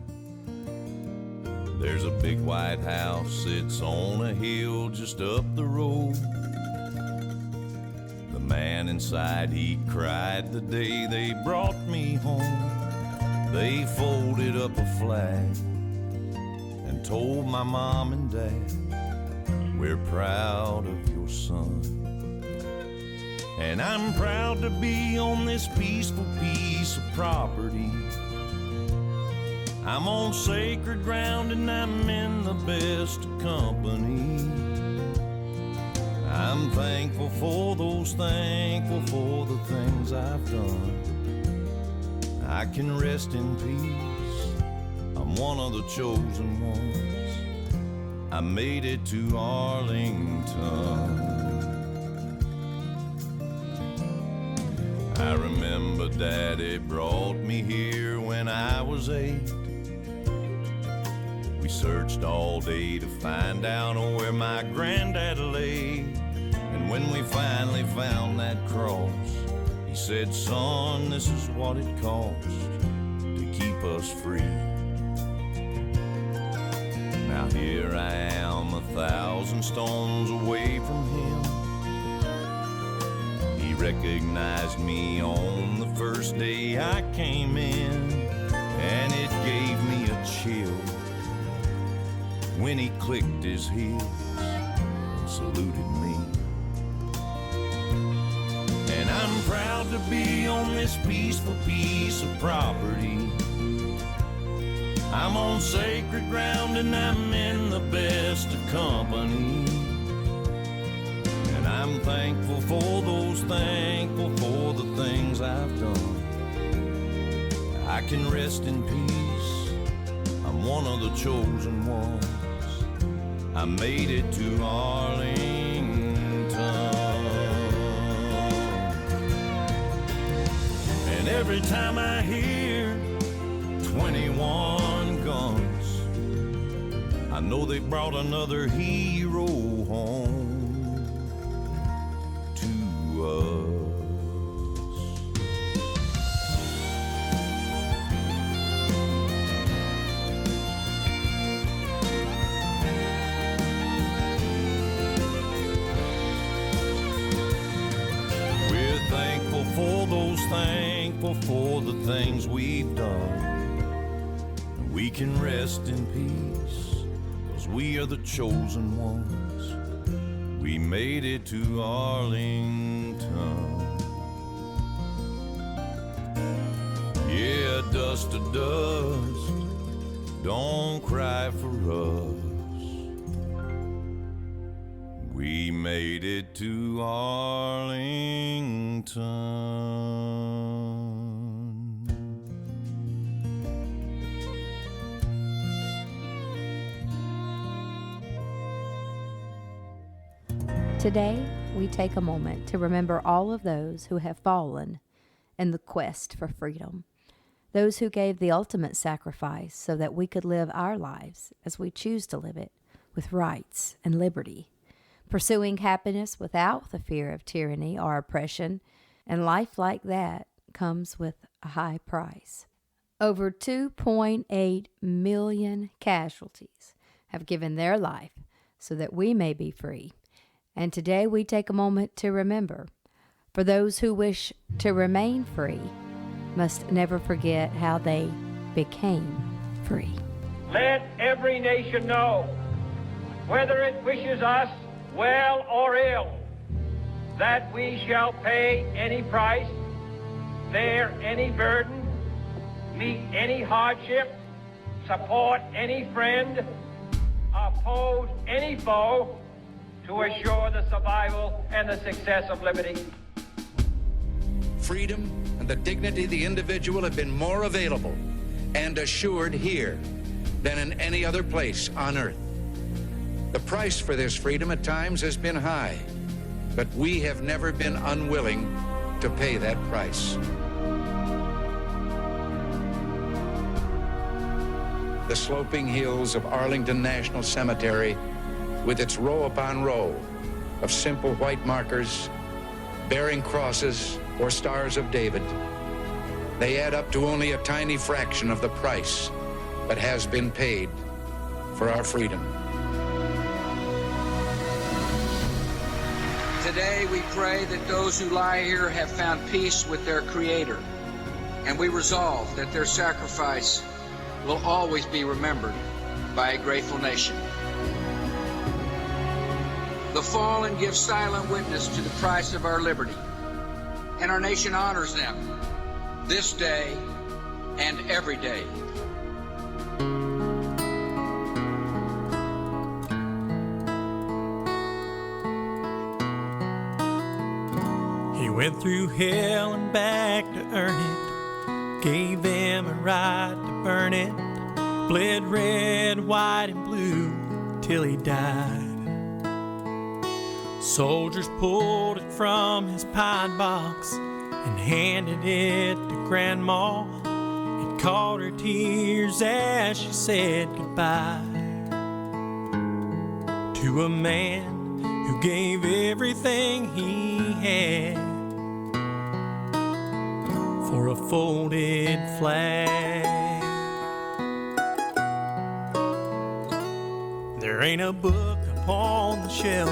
There's a big white house, it's on a hill just up the road. The man inside, he cried the day they brought me home. They folded up a flag and told my mom and dad, we're proud of your son. And I'm proud to be on this peaceful piece of property. I'm on sacred ground and I'm in the best of company. I'm thankful for those, thankful for the things I've done. I can rest in peace, I'm one of the chosen ones. I made it to Arlington. I remember Daddy brought me here when I was 8. We searched all day to find out where my granddad lay. And when we finally found that cross, he said, son, this is what it costs to keep us free. Now here I am 1,000 stones away from him. He recognized me on the first day I came in, and it gave me a chill when he clicked his heels and saluted me. And I'm proud to be on this peaceful piece of property. I'm on sacred ground and I'm in the best of company. And I'm thankful for those, thankful for the things I've done. I can rest in peace, I'm one of the chosen ones. I made it to Arlington. And every time I hear 21 guns, I know they brought another hero home. most thankful for the things we've done. We can rest in peace, 'cause we are the chosen ones. We made it to Arlington. Yeah, dust to dust, don't cry for us. We made it to Arlington. Today, we take a moment to remember all of those who have fallen in the quest for freedom, those who gave the ultimate sacrifice so that we could live our lives as we choose to live it, with rights and liberty, pursuing happiness without the fear of tyranny or oppression, and life like that comes with a high price. Over 2.8 million casualties have given their life so that we may be free. And today we take a moment to remember, for those who wish to remain free must never forget how they became free. Let every nation know, whether it wishes us well or ill, that we shall pay any price, bear any burden, meet any hardship, support any friend, oppose any foe, to assure the survival and the success of liberty. Freedom and the dignity of the individual have been more available and assured here than in any other place on earth. The price for this freedom at times has been high, but we have never been unwilling to pay that price. The sloping hills of Arlington National Cemetery, with its row upon row of simple white markers bearing crosses or stars of David, they add up to only a tiny fraction of the price that has been paid for our freedom. Today we pray that those who lie here have found peace with their Creator, and we resolve that their sacrifice will always be remembered by a grateful nation. The fallen give silent witness to the price of our liberty, and our nation honors them this day and every day. He went through hell and back to earn it, gave them a right to burn it, bled red, white, and blue till he died. Soldiers pulled it from his pine box and handed it to Grandma. It caught her tears as she said goodbye to a man who gave everything he had for a folded flag. There ain't a book upon the shelf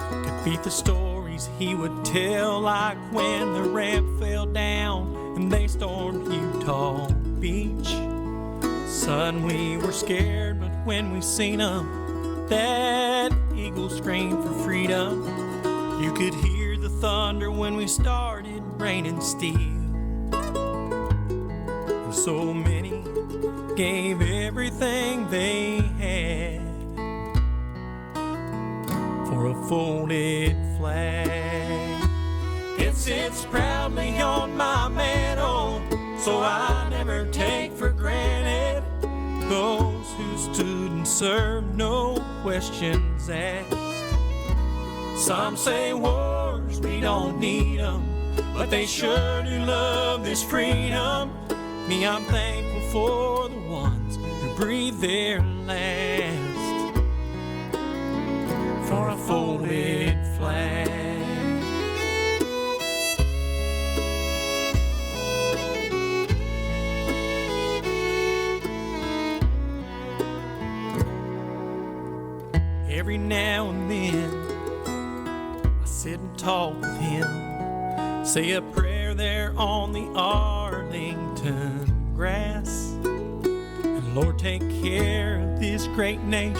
could beat the stories he would tell, like when the ramp fell down and they stormed Utah Beach. Son, we were scared, but when we seen 'em, that eagle screamed for freedom. You could hear the thunder when we started raining steel. And so many gave everything they had for a folded flag. It sits proudly on my mantle, so I never take for granted those who stood and served, no questions asked. Some say wars, we don't need them, but they sure do love this freedom. Me, I'm thankful for the ones who breathe their last for a folded flag. Every now and then I sit and talk with him, say a prayer there on the Arlington grass. And Lord, take care of this great nation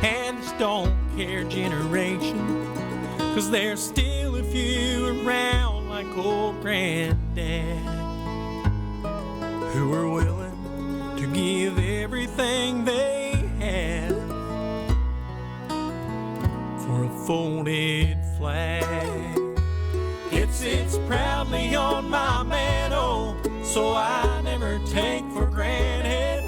and this don't care generation, 'cause there's still a few around like old granddad who are willing to give everything they have for a folded flag. It sits proudly on my mantle, so I never take for granted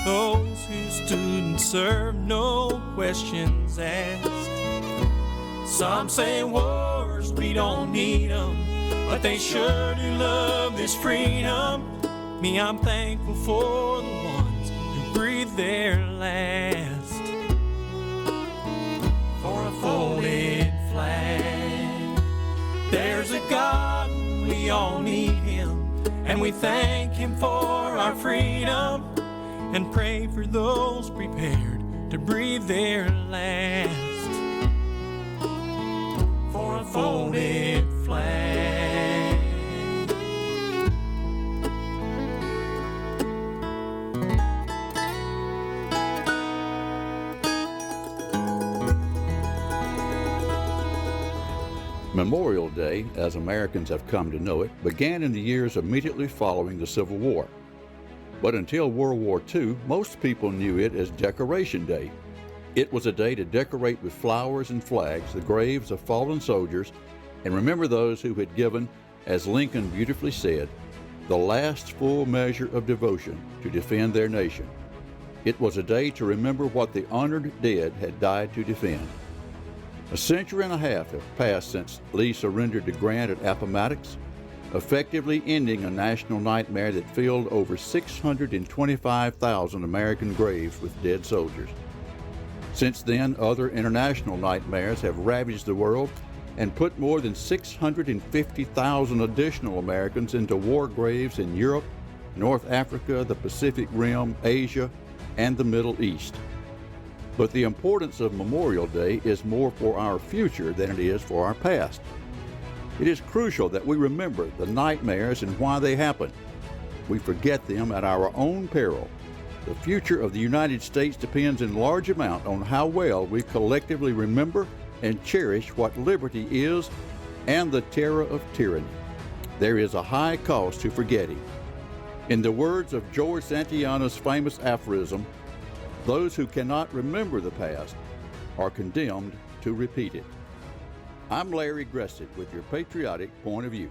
those who stood and served, no questions asked. Some say wars, we don't need them, but they sure do love this freedom. Me, I'm thankful for the ones who breathed their last for a folded flag. There's a God, we all need him, and we thank him for our freedom, and pray for those prepared to breathe their last for a folded flag. Memorial Day, as Americans have come to know it, began in the years immediately following the Civil War. But until World War II, most people knew it as Decoration Day. It was a day to decorate with flowers and flags the graves of fallen soldiers and remember those who had given, as Lincoln beautifully said, the last full measure of devotion to defend their nation. It was a day to remember what the honored dead had died to defend. A century and a half have passed since Lee surrendered to Grant at Appomattox, effectively ending a national nightmare that filled over 625,000 American graves with dead soldiers. Since then, other international nightmares have ravaged the world and put more than 650,000 additional Americans into war graves in Europe, North Africa, the Pacific Rim, Asia, and the Middle East. But the importance of Memorial Day is more for our future than it is for our past. It is crucial that we remember the nightmares and why they happened. We forget them at our own peril. The future of the United States depends in large amount on how well we collectively remember and cherish what liberty is and the terror of tyranny. There is a high cost to forgetting. In the words of George Santayana's famous aphorism, those who cannot remember the past are condemned to repeat it. I'm Larry Gressett with your Patriotic Point of View.